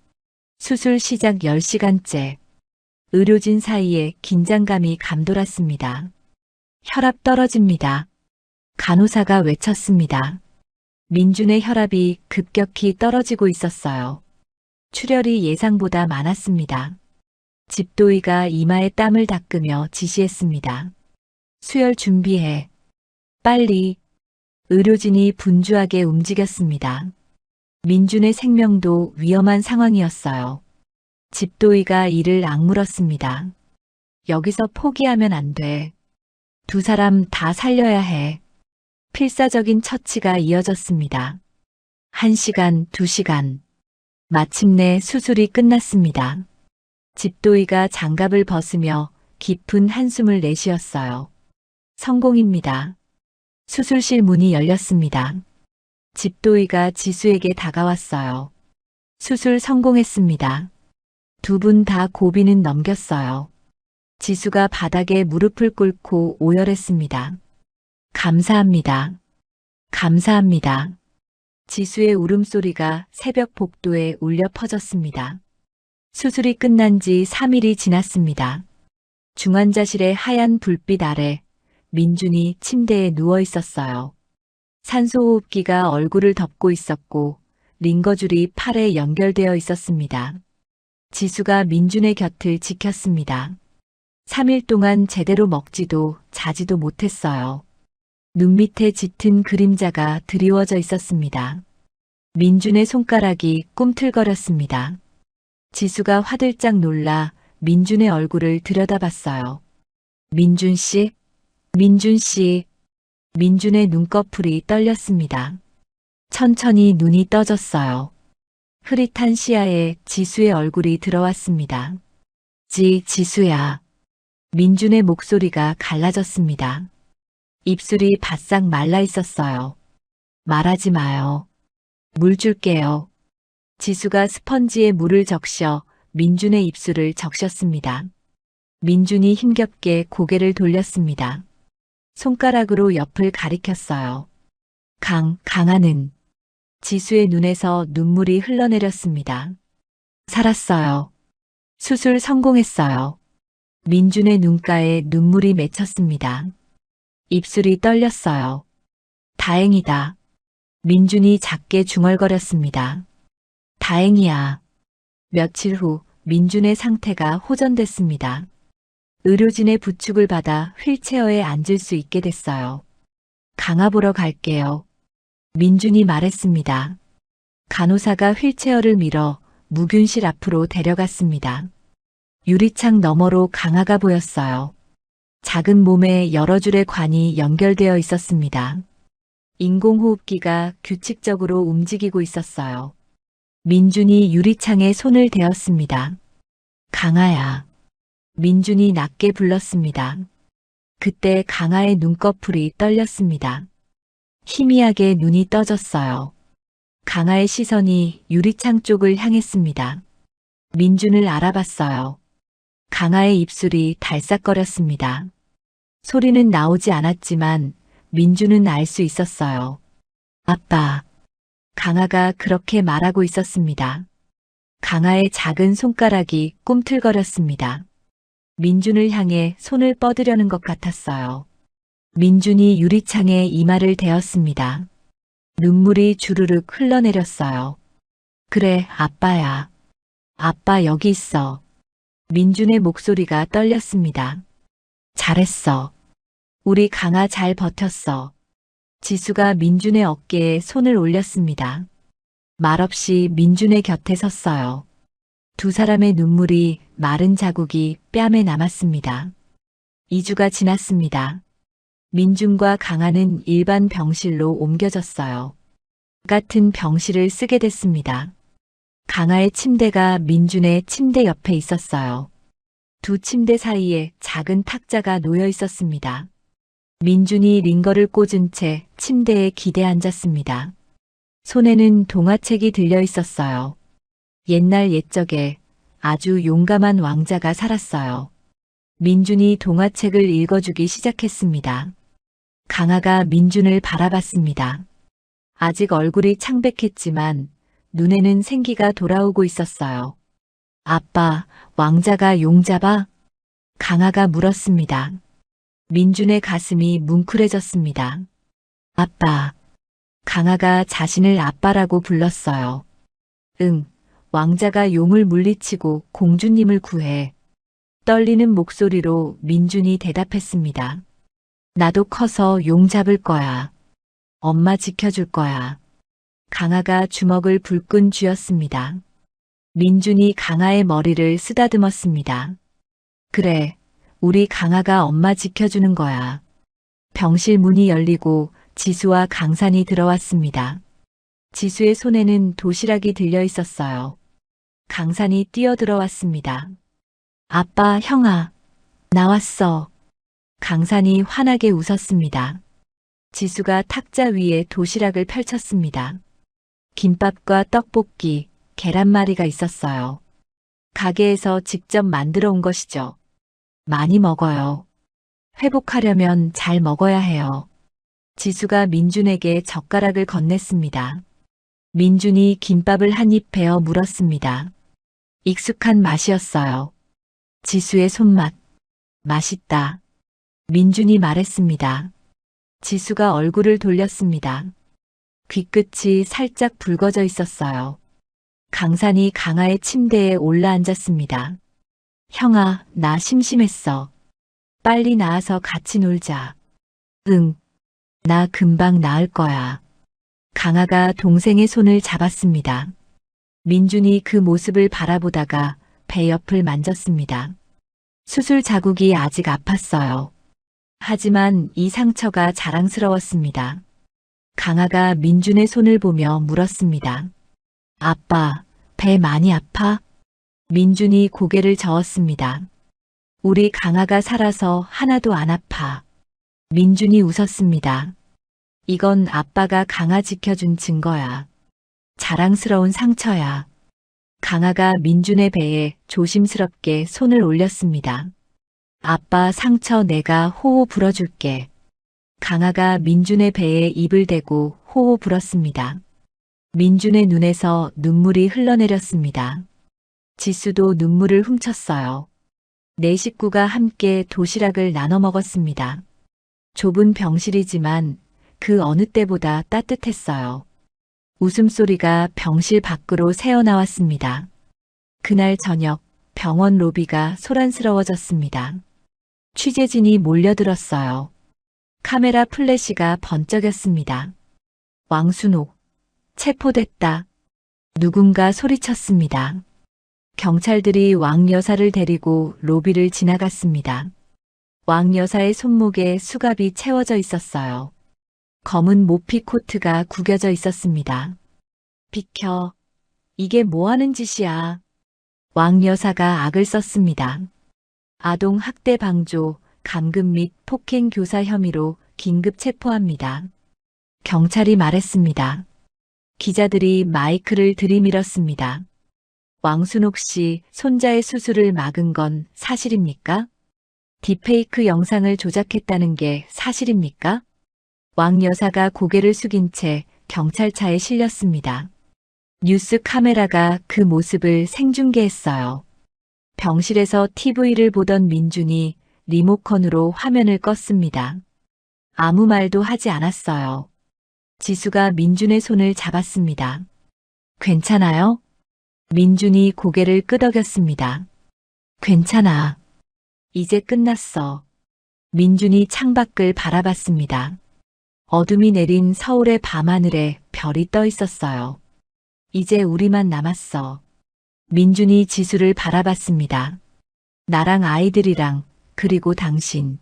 수술 시작 10시간째. 의료진 사이에 긴장감이 감돌았습니다. 혈압 떨어집니다. 간호사가 외쳤습니다. 민준의 혈압이 급격히 떨어지고 있었어요. 출혈이 예상보다 많았습니다. 집도이가 이마에 땀을 닦으며 지시했습니다. 수혈 준비해. 빨리. 의료진이 분주하게 움직였습니다. 민준의 생명도 위험한 상황이었어요. 집도이가 이를 악물었습니다. 여기서 포기하면 안 돼. 두 사람 다 살려야 해. 필사적인 처치가 이어졌습니다. 1시간, 2시간. 마침내 수술이 끝났습니다. 집도이가 장갑을 벗으며 깊은 한숨을 내쉬었어요. 성공입니다. 수술실 문이 열렸습니다. 집도이가 지수에게 다가왔어요. 수술 성공했습니다. 두 분 다 고비는 넘겼어요. 지수가 바닥에 무릎을 꿇고 오열했습니다. 감사합니다. 감사합니다. 지수의 울음소리가 새벽 복도에 울려 퍼졌습니다. 수술이 끝난 지 3일이 지났습니다. 중환자실의 하얀 불빛 아래 민준이 침대에 누워 있었어요. 산소호흡기가 얼굴을 덮고 있었고 링거줄이 팔에 연결되어 있었습니다. 지수가 민준의 곁을 지켰습니다. 3일 동안 제대로 먹지도 자지도 못했어요. 눈 밑에 짙은 그림자가 드리워져 있었습니다. 민준의 손가락이 꿈틀거렸습니다. 지수가 화들짝 놀라 민준의 얼굴을 들여다봤어요. 민준 씨? 민준 씨? 민준의 눈꺼풀이 떨렸습니다. 천천히 눈이 떠졌어요. 흐릿한 시야에 지수의 얼굴이 들어왔습니다. 지수야. 민준의 목소리가 갈라졌습니다. 입술이 바싹 말라 있었어요. 말하지 마요. 물 줄게요. 지수가 스펀지에 물을 적셔 민준의 입술을 적셨습니다. 민준이 힘겹게 고개를 돌렸습니다. 손가락으로 옆을 가리켰어요. 강하는. 지수의 눈에서 눈물이 흘러내렸습니다. 살았어요. 수술 성공했어요. 민준의 눈가에 눈물이 맺혔습니다. 입술이 떨렸어요. 다행이다. 민준이 작게 중얼거렸습니다. 다행이야. 며칠 후 민준의 상태가 호전됐습니다. 의료진의 부축을 받아 휠체어에 앉을 수 있게 됐어요. 강아 보러 갈게요. 민준이 말했습니다. 간호사가 휠체어를 밀어 무균실 앞으로 데려갔습니다. 유리창 너머로 강아가 보였어요. 작은 몸에 여러 줄의 관이 연결되어 있었습니다. 인공호흡기가 규칙적으로 움직이고 있었어요. 민준이 유리창에 손을 대었습니다. 강아야. 민준이 낮게 불렀습니다. 그때 강아의 눈꺼풀이 떨렸습니다. 희미하게 눈이 떠졌어요. 강아의 시선이 유리창 쪽을 향했습니다. 민준을 알아봤어요. 강아의 입술이 달싹거렸습니다. 소리는 나오지 않았지만 민준은 알 수 있었어요. 아빠. 강아가 그렇게 말하고 있었습니다. 강아의 작은 손가락이 꿈틀거렸습니다. 민준을 향해 손을 뻗으려는 것 같았어요. 민준이 유리창에 이마를 대었습니다. 눈물이 주르륵 흘러내렸어요. 그래, 아빠야. 아빠 여기 있어. 민준의 목소리가 떨렸습니다. 잘했어. 우리 강아 잘 버텼어. 지수가 민준의 어깨에 손을 올렸습니다. 말없이 민준의 곁에 섰어요. 두 사람의 눈물이 마른 자국이 뺨에 남았습니다. 2주가 지났습니다. 민준과 강아는 일반 병실로 옮겨졌어요. 같은 병실을 쓰게 됐습니다. 강아의 침대가 민준의 침대 옆에 있었어요. 두 침대 사이에 작은 탁자가 놓여 있었습니다. 민준이 링거를 꽂은 채 침대에 기대 앉았습니다. 손에는 동화책이 들려 있었어요. 옛날 옛적에 아주 용감한 왕자가 살았어요. 민준이 동화책을 읽어주기 시작했습니다. 강아가 민준을 바라봤습니다. 아직 얼굴이 창백했지만 눈에는 생기가 돌아오고 있었어요. 아빠, 왕자가 용 잡아? 강아가 물었습니다. 민준의 가슴이 뭉클해졌습니다. 아빠. 강아가 자신을 아빠라고 불렀어요. 응, 왕자가 용을 물리치고 공주님을 구해. 떨리는 목소리로 민준이 대답했습니다. 나도 커서 용 잡을 거야. 엄마 지켜줄 거야. 강아가 주먹을 불끈 쥐었습니다. 민준이 강아의 머리를 쓰다듬었습니다. 그래, 우리 강아가 엄마 지켜주는 거야. 병실 문이 열리고 지수와 강산이 들어왔습니다. 지수의 손에는 도시락이 들려 있었어요. 강산이 뛰어들어왔습니다. 아빠, 형아, 나왔어. 강산이 환하게 웃었습니다. 지수가 탁자 위에 도시락을 펼쳤습니다. 김밥과 떡볶이, 계란말이가 있었어요. 가게에서 직접 만들어 온 것이죠. 많이 먹어요. 회복하려면 잘 먹어야 해요. 지수가 민준에게 젓가락을 건넸습니다. 민준이 김밥을 한 입 베어 물었습니다. 익숙한 맛이었어요. 지수의 손맛. 맛있다. 민준이 말했습니다. 지수가 얼굴을 돌렸습니다. 귀끝이 살짝 붉어져 있었어요. 강산이 강아의 침대에 올라앉았습니다. 형아, 나 심심했어. 빨리 나와서 같이 놀자. 응. 나 금방 나을 거야. 강아가 동생의 손을 잡았습니다. 민준이 그 모습을 바라보다가 배 옆을 만졌습니다. 수술 자국이 아직 아팠어요. 하지만 이 상처가 자랑스러웠습니다. 강아가 민준의 손을 보며 물었습니다. 아빠, 배 많이 아파? 민준이 고개를 저었습니다. 우리 강아가 살아서 하나도 안 아파. 민준이 웃었습니다. 이건 아빠가 강아 지켜준 증거야. 자랑스러운 상처야. 강아가 민준의 배에 조심스럽게 손을 올렸습니다. 아빠 상처 내가 호호 불어줄게. 강아가 민준의 배에 입을 대고 호호 불었습니다. 민준의 눈에서 눈물이 흘러내렸습니다. 지수도 눈물을 훔쳤어요. 네 식구가 함께 도시락을 나눠 먹었습니다. 좁은 병실이지만 그 어느 때보다 따뜻했어요. 웃음소리가 병실 밖으로 새어나왔습니다. 그날 저녁 병원 로비가 소란스러워졌습니다. 취재진이 몰려들었어요. 카메라 플래시가 번쩍였습니다. 왕순옥, 체포됐다. 누군가 소리쳤습니다. 경찰들이 왕 여사를 데리고 로비를 지나갔습니다. 왕 여사의 손목에 수갑이 채워져 있었어요. 검은 모피 코트가 구겨져 있었습니다. 비켜. 이게 뭐 하는 짓이야. 왕 여사가 악을 썼습니다. 아동 학대 방조, 감금 및 폭행 교사 혐의로 긴급 체포합니다. 경찰이 말했습니다. 기자들이 마이크를 들이밀었습니다. 왕순옥 씨 손자의 수술을 막은 건 사실입니까? 딥페이크 영상을 조작했다는 게 사실입니까? 왕 여사가 고개를 숙인 채 경찰차에 실렸습니다. 뉴스 카메라가 그 모습을 생중계했어요. 병실에서 TV를 보던 민준이 리모컨으로 화면을 껐습니다. 아무 말도 하지 않았어요. 지수가 민준의 손을 잡았습니다. 괜찮아요? 민준이 고개를 끄덕였습니다. 괜찮아. 이제 끝났어. 민준이 창밖을 바라봤습니다. 어둠이 내린 서울의 밤하늘에 별이 떠 있었어요. 이제 우리만 남았어. 민준이 지수를 바라봤습니다. 나랑 아이들이랑 그리고 당신.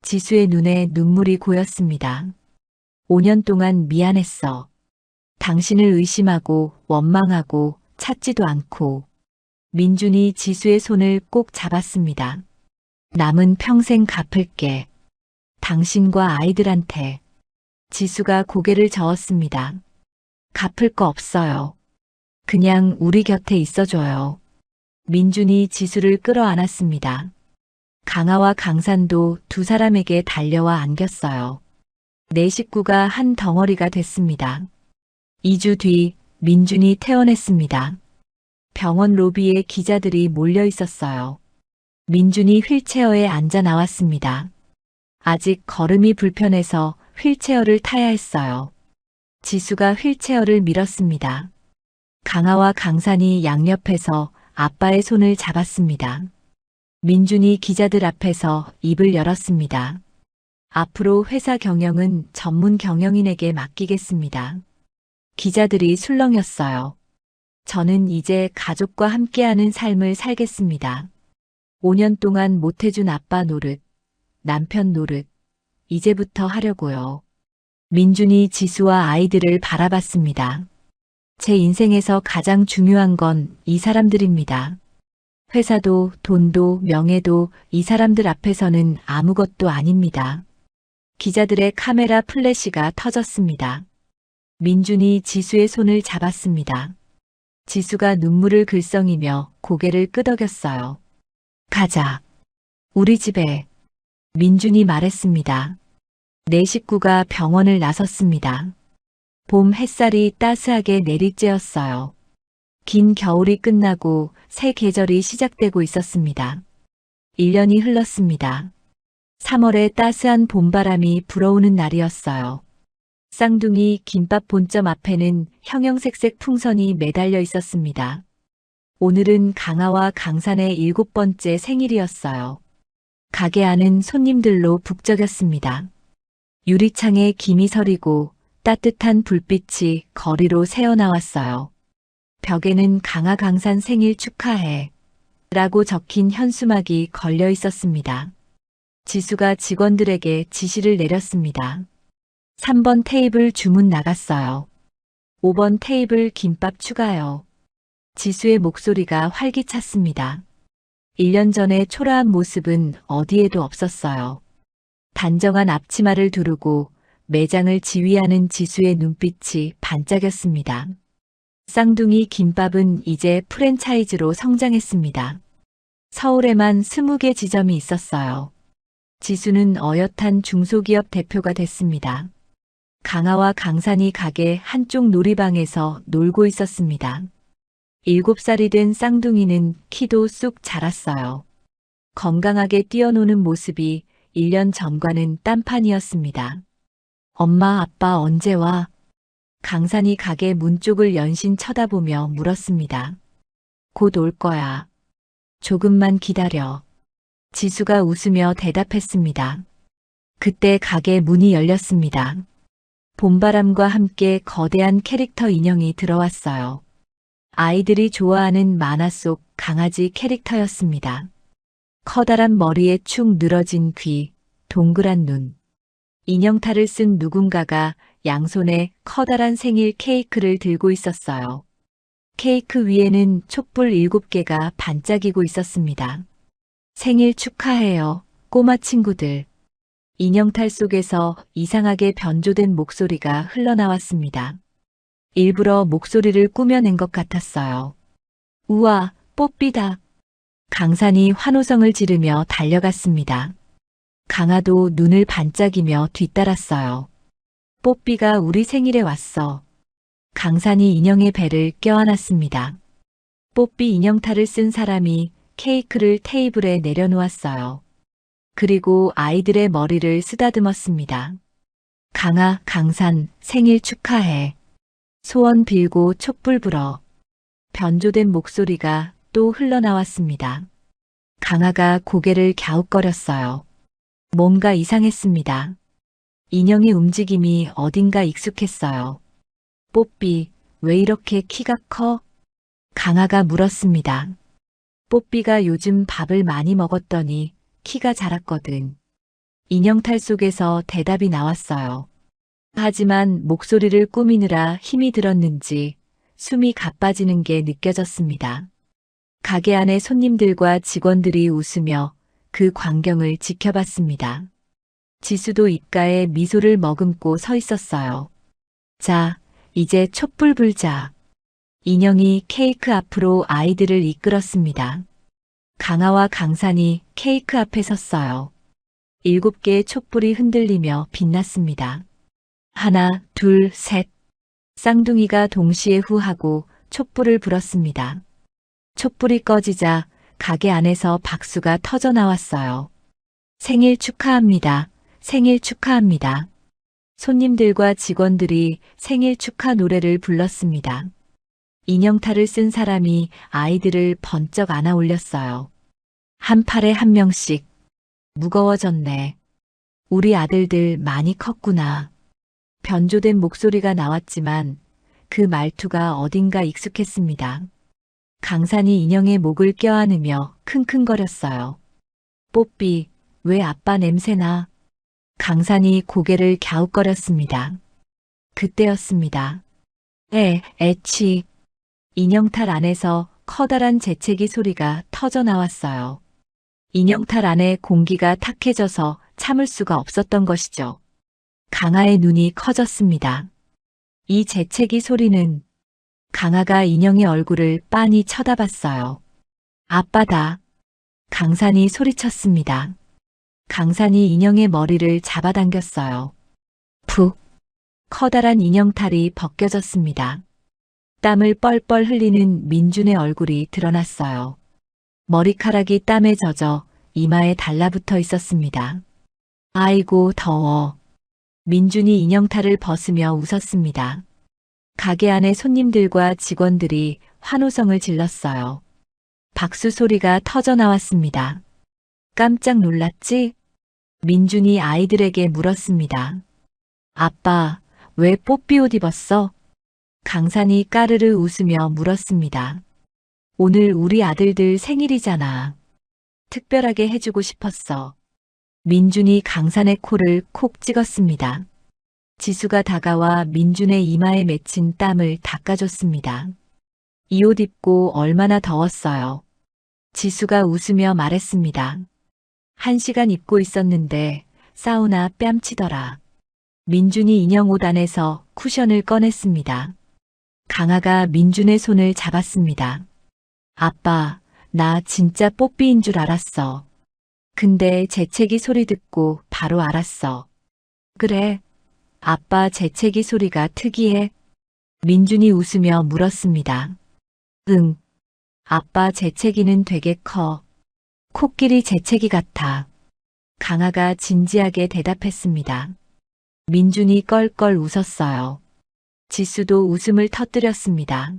지수의 눈에 눈물이 고였습니다. 5년 동안 미안했어. 당신을 의심하고 원망하고 찾지도 않고. 민준이 지수의 손을 꼭 잡았습니다. 남은 평생 갚을게. 당신과 아이들한테. 지수가 고개를 저었습니다. 갚을 거 없어요. 그냥 우리 곁에 있어줘요. 민준이 지수를 끌어안았습니다. 강아와 강산도 두 사람에게 달려와 안겼어요. 네 식구가 한 덩어리가 됐습니다. 2주 뒤 민준이 퇴원했습니다. 병원 로비에 기자들이 몰려 있었어요. 민준이 휠체어에 앉아 나왔습니다. 아직 걸음이 불편해서 휠체어를 타야 했어요. 지수가 휠체어를 밀었습니다. 강아와 강산이 양옆에서 아빠의 손을 잡았습니다. 민준이 기자들 앞에서 입을 열었습니다. 앞으로 회사 경영은 전문 경영인에게 맡기겠습니다. 기자들이 술렁였어요. 저는 이제 가족과 함께하는 삶을 살겠습니다. 5년 동안 못해준 아빠 노릇, 남편 노릇, 이제부터 하려고요. 민준이 지수와 아이들을 바라봤습니다. 제 인생에서 가장 중요한 건 이 사람들입니다. 회사도 돈도 명예도 이 사람들 앞에서는 아무것도 아닙니다. 기자들의 카메라 플래시가 터졌습니다. 민준이 지수의 손을 잡았습니다. 지수가 눈물을 글썽이며 고개를 끄덕였어요. 가자. 우리 집에. 민준이 말했습니다. 네 식구가 병원을 나섰습니다. 봄 햇살이 따스하게 내리쬐었어요. 긴 겨울이 끝나고 새 계절이 시작되고 있었습니다. 1년이 흘렀습니다. 3월에 따스한 봄바람이 불어오는 날이었어요. 쌍둥이 김밥 본점 앞에는 형형색색 풍선이 매달려 있었습니다. 오늘은 강아와 강산의 7번째 생일이었어요. 가게 안은 손님들로 북적였습니다. 유리창에 김이 서리고 따뜻한 불빛이 거리로 새어나왔어요. 벽에는 강아 강산 생일 축하해 라고 적힌 현수막이 걸려 있었습니다. 지수가 직원들에게 지시를 내렸습니다. 3번 테이블 주문 나갔어요. 5번 테이블 김밥 추가요. 지수의 목소리가 활기찼습니다. 1년 전의 초라한 모습은 어디에도 없었어요. 단정한 앞치마를 두르고 매장을 지휘하는 지수의 눈빛이 반짝였습니다. 쌍둥이 김밥은 이제 프랜차이즈로 성장했습니다. 서울에만 20개 지점이 있었어요. 지수는 어엿한 중소기업 대표가 됐습니다. 강아와 강산이 가게 한쪽 놀이방에서 놀고 있었습니다. 7살이 된 쌍둥이는 키도 쑥 자랐어요. 건강하게 뛰어노는 모습이 1년 전과는 딴판이었습니다. 엄마, 아빠 언제 와? 강산이 가게 문 쪽을 연신 쳐다보며 물었습니다. 곧 올 거야. 조금만 기다려. 지수가 웃으며 대답했습니다. 그때 가게 문이 열렸습니다. 봄바람과 함께 거대한 캐릭터 인형이 들어왔어요. 아이들이 좋아하는 만화 속 강아지 캐릭터였습니다. 커다란 머리에 축 늘어진 귀, 동그란 눈. 인형탈을 쓴 누군가가 양손에 커다란 생일 케이크를 들고 있었어요. 케이크 위에는 촛불 7개가 반짝이고 있었습니다. 생일 축하해요, 꼬마 친구들. 인형탈 속에서 이상하게 변조된 목소리가 흘러나왔습니다. 일부러 목소리를 꾸며낸 것 같았어요. 우와, 뽀삐다. 강산이 환호성을 지르며 달려갔습니다. 강아도 눈을 반짝이며 뒤따랐어요. 뽀삐가 우리 생일에 왔어. 강산이 인형의 배를 껴안았습니다. 뽀삐 인형탈을 쓴 사람이 케이크를 테이블에 내려놓았어요. 그리고 아이들의 머리를 쓰다듬었습니다. 강아, 강산, 생일 축하해. 소원 빌고 촛불 불어. 변조된 목소리가 또 흘러나왔습니다. 강아가 고개를 갸웃거렸어요. 뭔가 이상했습니다. 인형의 움직임이 어딘가 익숙했어요. 뽀삐, 왜 이렇게 키가 커? 강아가 물었습니다. 뽀삐가 요즘 밥을 많이 먹었더니 키가 자랐거든. 인형탈 속에서 대답이 나왔어요. 하지만 목소리를 꾸미느라 힘이 들었는지 숨이 가빠지는 게 느껴졌습니다. 가게 안에 손님들과 직원들이 웃으며 그 광경을 지켜봤습니다. 지수도 입가에 미소를 머금고 서 있었어요. 자, 이제 촛불 불자. 인형이 케이크 앞으로 아이들을 이끌었습니다. 강아와 강산이 케이크 앞에 섰어요. 7개의 촛불이 흔들리며 빛났습니다. 하나, 둘, 셋. 쌍둥이가 동시에 후하고 촛불을 불었습니다. 촛불이 꺼지자 가게 안에서 박수가 터져 나왔어요. 생일 축하합니다. 생일 축하합니다. 손님들과 직원들이 생일 축하 노래를 불렀습니다. 인형탈을 쓴 사람이 아이들을 번쩍 안아 올렸어요. 한 팔에 한 명씩. 무거워졌네. 우리 아들들 많이 컸구나. 변조된 목소리가 나왔지만 그 말투가 어딘가 익숙했습니다. 강산이 인형의 목을 껴안으며 킁킁거렸어요. 뽀삐, 왜 아빠 냄새나? 강산이 고개를 갸웃거렸습니다. 그때였습니다. 애치. 인형탈 안에서 커다란 재채기 소리가 터져 나왔어요. 인형탈 안에 공기가 탁해져서 참을 수가 없었던 것이죠. 강아의 눈이 커졌습니다. 이 재채기 소리는 강아가 인형의 얼굴을 빤히 쳐다봤어요. 아빠다. 강산이 소리쳤습니다. 강산이 인형의 머리를 잡아당겼어요. 푹. 커다란 인형탈이 벗겨졌습니다. 땀을 뻘뻘 흘리는 민준의 얼굴이 드러났어요. 머리카락이 땀에 젖어 이마에 달라붙어 있었습니다. 아이고, 더워. 민준이 인형탈을 벗으며 웃었습니다. 가게 안에 손님들과 직원들이 환호성을 질렀어요. 박수 소리가 터져 나왔습니다. 깜짝 놀랐지? 민준이 아이들에게 물었습니다. 아빠, 왜 뽀삐 옷 입었어? 강산이 까르르 웃으며 물었습니다. 오늘 우리 아들들 생일이잖아. 특별하게 해주고 싶었어. 민준이 강산의 코를 콕 찍었습니다. 지수가 다가와 민준의 이마에 맺힌 땀을 닦아줬습니다. 이 옷 입고 얼마나 더웠어요. 지수가 웃으며 말했습니다. 1시간 입고 있었는데 사우나 뺨치더라. 민준이 인형 옷 안에서 쿠션을 꺼냈습니다. 강아가 민준의 손을 잡았습니다. 아빠, 나 진짜 뽀삐인 줄 알았어. 근데 재채기 소리 듣고 바로 알았어. 그래? 아빠 재채기 소리가 특이해? 민준이 웃으며 물었습니다. 응. 아빠 재채기는 되게 커. 코끼리 재채기 같아. 강아가 진지하게 대답했습니다. 민준이 껄껄 웃었어요. 지수도 웃음을 터뜨렸습니다.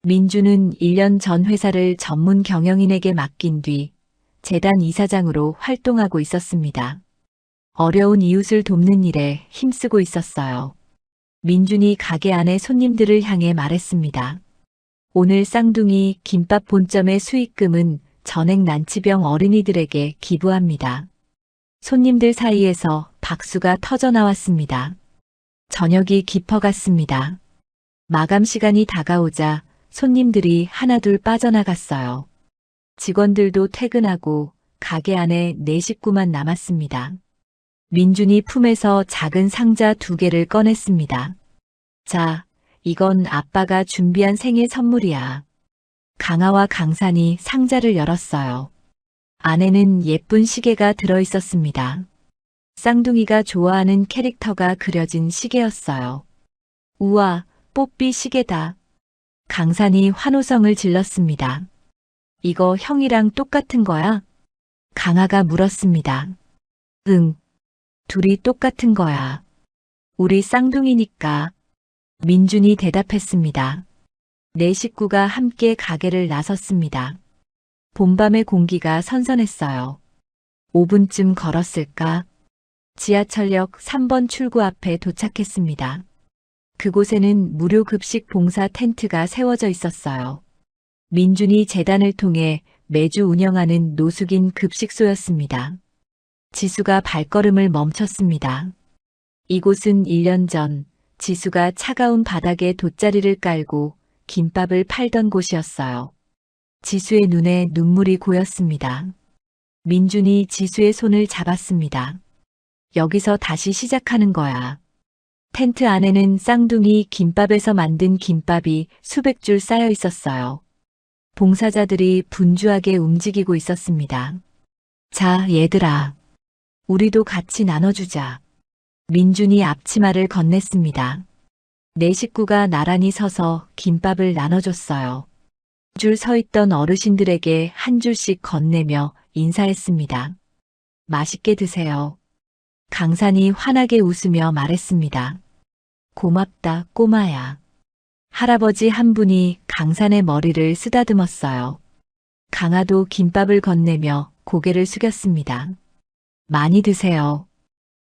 민준은 1년 전 회사를 전문 경영인에게 맡긴 뒤 재단 이사장으로 활동하고 있었습니다. 어려운 이웃을 돕는 일에 힘쓰고 있었어요. 민준이 가게 안에 손님들을 향해 말했습니다. 오늘 쌍둥이 김밥 본점의 수익금은 전액 난치병 어린이들에게 기부합니다. 손님들 사이에서 박수가 터져 나왔습니다. 저녁이 깊어갔습니다. 마감 시간이 다가오자 손님들이 하나둘 빠져나갔어요. 직원들도 퇴근하고 가게 안에 4식구만 남았습니다. 민준이 품에서 작은 상자 2개를 꺼냈습니다. 자, 이건 아빠가 준비한 생일 선물이야. 강아와 강산이 상자를 열었어요. 안에는 예쁜 시계가 들어있었습니다. 쌍둥이가 좋아하는 캐릭터가 그려진 시계였어요. 우와, 뽀삐 시계다. 강산이 환호성을 질렀습니다. 이거 형이랑 똑같은 거야? 강아가 물었습니다. 응, 둘이 똑같은 거야. 우리 쌍둥이니까. 민준이 대답했습니다. 4식구가 함께 가게를 나섰습니다. 봄밤의 공기가 선선했어요. 5분쯤 걸었을까? 지하철역 3번 출구 앞에 도착했습니다. 그곳에는 무료 급식 봉사 텐트가 세워져 있었어요. 민준이 재단을 통해 매주 운영하는 노숙인 급식소였습니다. 지수가 발걸음을 멈췄습니다. 이곳은 1년 전 지수가 차가운 바닥에 돗자리를 깔고 김밥을 팔던 곳이었어요. 지수의 눈에 눈물이 고였습니다. 민준이 지수의 손을 잡았습니다. 여기서 다시 시작하는 거야. 텐트 안에는 쌍둥이 김밥에서 만든 김밥이 수백 줄 쌓여 있었어요. 봉사자들이 분주하게 움직이고 있었습니다. 자, 얘들아. 우리도 같이 나눠주자. 민준이 앞치마를 건넸습니다. 4식구가 나란히 서서 김밥을 나눠줬어요. 줄 서 있던 어르신들에게 한 줄씩 건네며 인사했습니다. 맛있게 드세요. 강산이 환하게 웃으며 말했습니다. 고맙다, 꼬마야. 할아버지 한 분이 강산의 머리를 쓰다듬었어요. 강아도 김밥을 건네며 고개를 숙였습니다. 많이 드세요.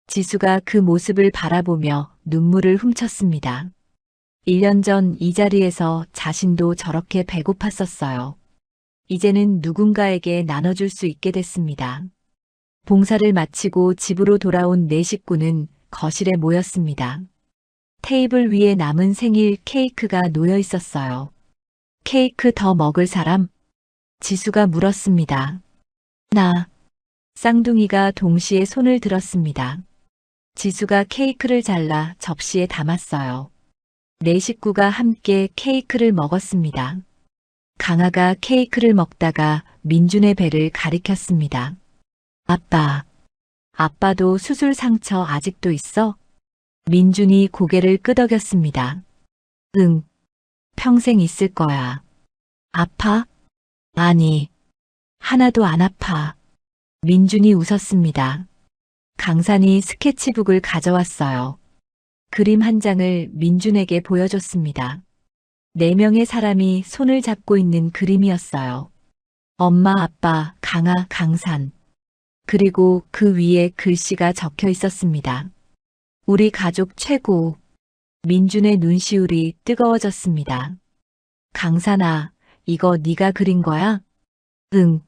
지수가 그 모습을 바라보며 눈물을 훔쳤습니다. 1년 전 이 자리에서 자신도 저렇게 배고팠었어요. 이제는 누군가에게 나눠줄 수 있게 됐습니다. 봉사를 마치고 집으로 돌아온 4식구는 거실에 모였습니다. 테이블 위에 남은 생일 케이크가 놓여 있었어요. 케이크 더 먹을 사람? 지수가 물었습니다. 나. 쌍둥이가 동시에 손을 들었습니다. 지수가 케이크를 잘라 접시에 담았어요. 네 식구가 함께 케이크를 먹었습니다. 강아가 케이크를 먹다가 민준의 배를 가리켰습니다. 아빠, 아빠도 수술 상처 아직도 있어? 민준이 고개를 끄덕였습니다. 응, 평생 있을 거야. 아파? 아니, 하나도 안 아파. 민준이 웃었습니다. 강산이 스케치북을 가져왔어요. 그림 한 장을 민준에게 보여줬습니다. 4명의 사람이 손을 잡고 있는 그림이었어요. 엄마, 아빠, 강아, 강산. 그리고 그 위에 글씨가 적혀 있었습니다. 우리 가족 최고. 민준의 눈시울이 뜨거워졌습니다. 강산아, 이거 네가 그린 거야? 응.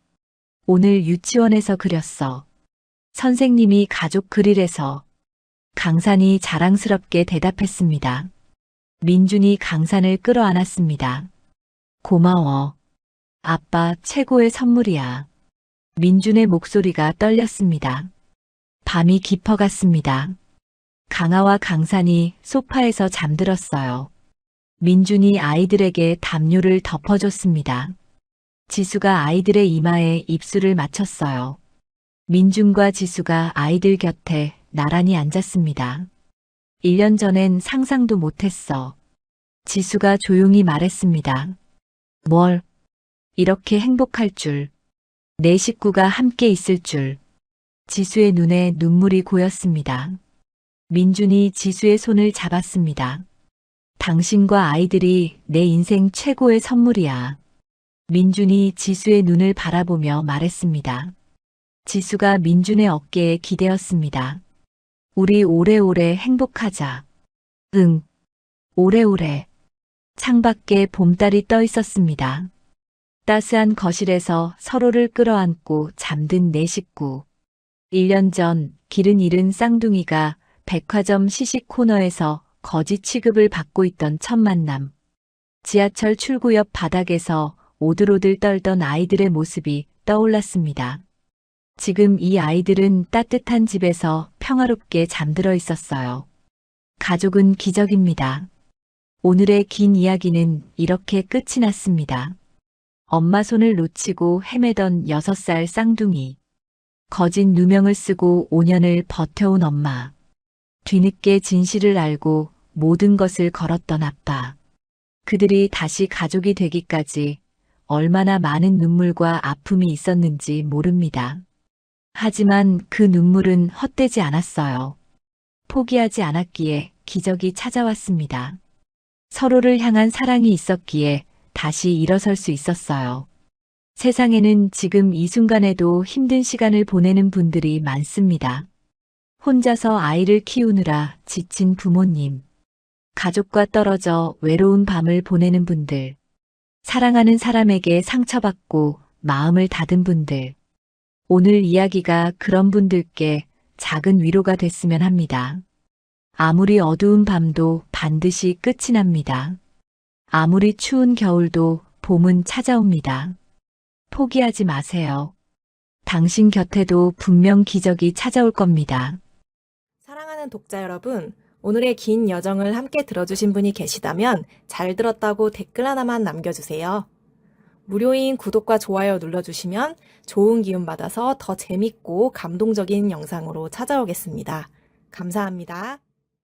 오늘 유치원에서 그렸어. 선생님이 가족 그리래서. 강산이 자랑스럽게 대답했습니다. 민준이 강산을 끌어안았습니다. 고마워. 아빠 최고의 선물이야. 민준의 목소리가 떨렸습니다. 밤이 깊어갔습니다. 강아와 강산이 소파에서 잠들었어요. 민준이 아이들에게 담요를 덮어줬습니다. 지수가 아이들의 이마에 입술을 맞췄어요. 민준과 지수가 아이들 곁에 나란히 앉았습니다. 1년 전엔 상상도 못했어. 지수가 조용히 말했습니다. 뭘? 이렇게 행복할 줄. 내 식구가 함께 있을 줄. 지수의 눈에 눈물이 고였습니다. 민준이 지수의 손을 잡았습니다. 당신과 아이들이 내 인생 최고의 선물이야. 민준이 지수의 눈을 바라보며 말했습니다. 지수가 민준의 어깨에 기대었습니다. 우리 오래오래 행복하자. 응, 오래오래. 창밖에 봄달이 떠 있었습니다. 따스한 거실에서 서로를 끌어안고 잠든 네 식구. 1년 전 길은 잃은 쌍둥이가 백화점 시식 코너에서 거지 취급을 받고 있던 첫 만남. 지하철 출구 옆 바닥에서 오들오들 떨던 아이들의 모습이 떠올랐습니다. 지금 이 아이들은 따뜻한 집에서 평화롭게 잠들어 있었어요. 가족은 기적입니다. 오늘의 긴 이야기는 이렇게 끝이 났습니다. 엄마 손을 놓치고 헤매던 6살 쌍둥이. 거짓 누명을 쓰고 5년을 버텨온 엄마. 뒤늦게 진실을 알고 모든 것을 걸었던 아빠. 그들이 다시 가족이 되기까지 얼마나 많은 눈물과 아픔이 있었는지 모릅니다. 하지만 그 눈물은 헛되지 않았어요. 포기하지 않았기에 기적이 찾아왔습니다. 서로를 향한 사랑이 있었기에 다시 일어설 수 있었어요. 세상에는 지금 이 순간에도 힘든 시간을 보내는 분들이 많습니다. 혼자서 아이를 키우느라 지친 부모님, 가족과 떨어져 외로운 밤을 보내는 분들, 사랑하는 사람에게 상처받고 마음을 닫은 분들, 오늘 이야기가 그런 분들께 작은 위로가 됐으면 합니다. 아무리 어두운 밤도 반드시 끝이 납니다. 아무리 추운 겨울도 봄은 찾아옵니다. 포기하지 마세요. 당신 곁에도 분명 기적이 찾아올 겁니다. 사랑하는 독자 여러분, 오늘의 긴 여정을 함께 들어주신 분이 계시다면 잘 들었다고 댓글 하나만 남겨주세요. 무료인 구독과 좋아요 눌러주시면 좋은 기운 받아서 더 재밌고 감동적인 영상으로 찾아오겠습니다. 감사합니다.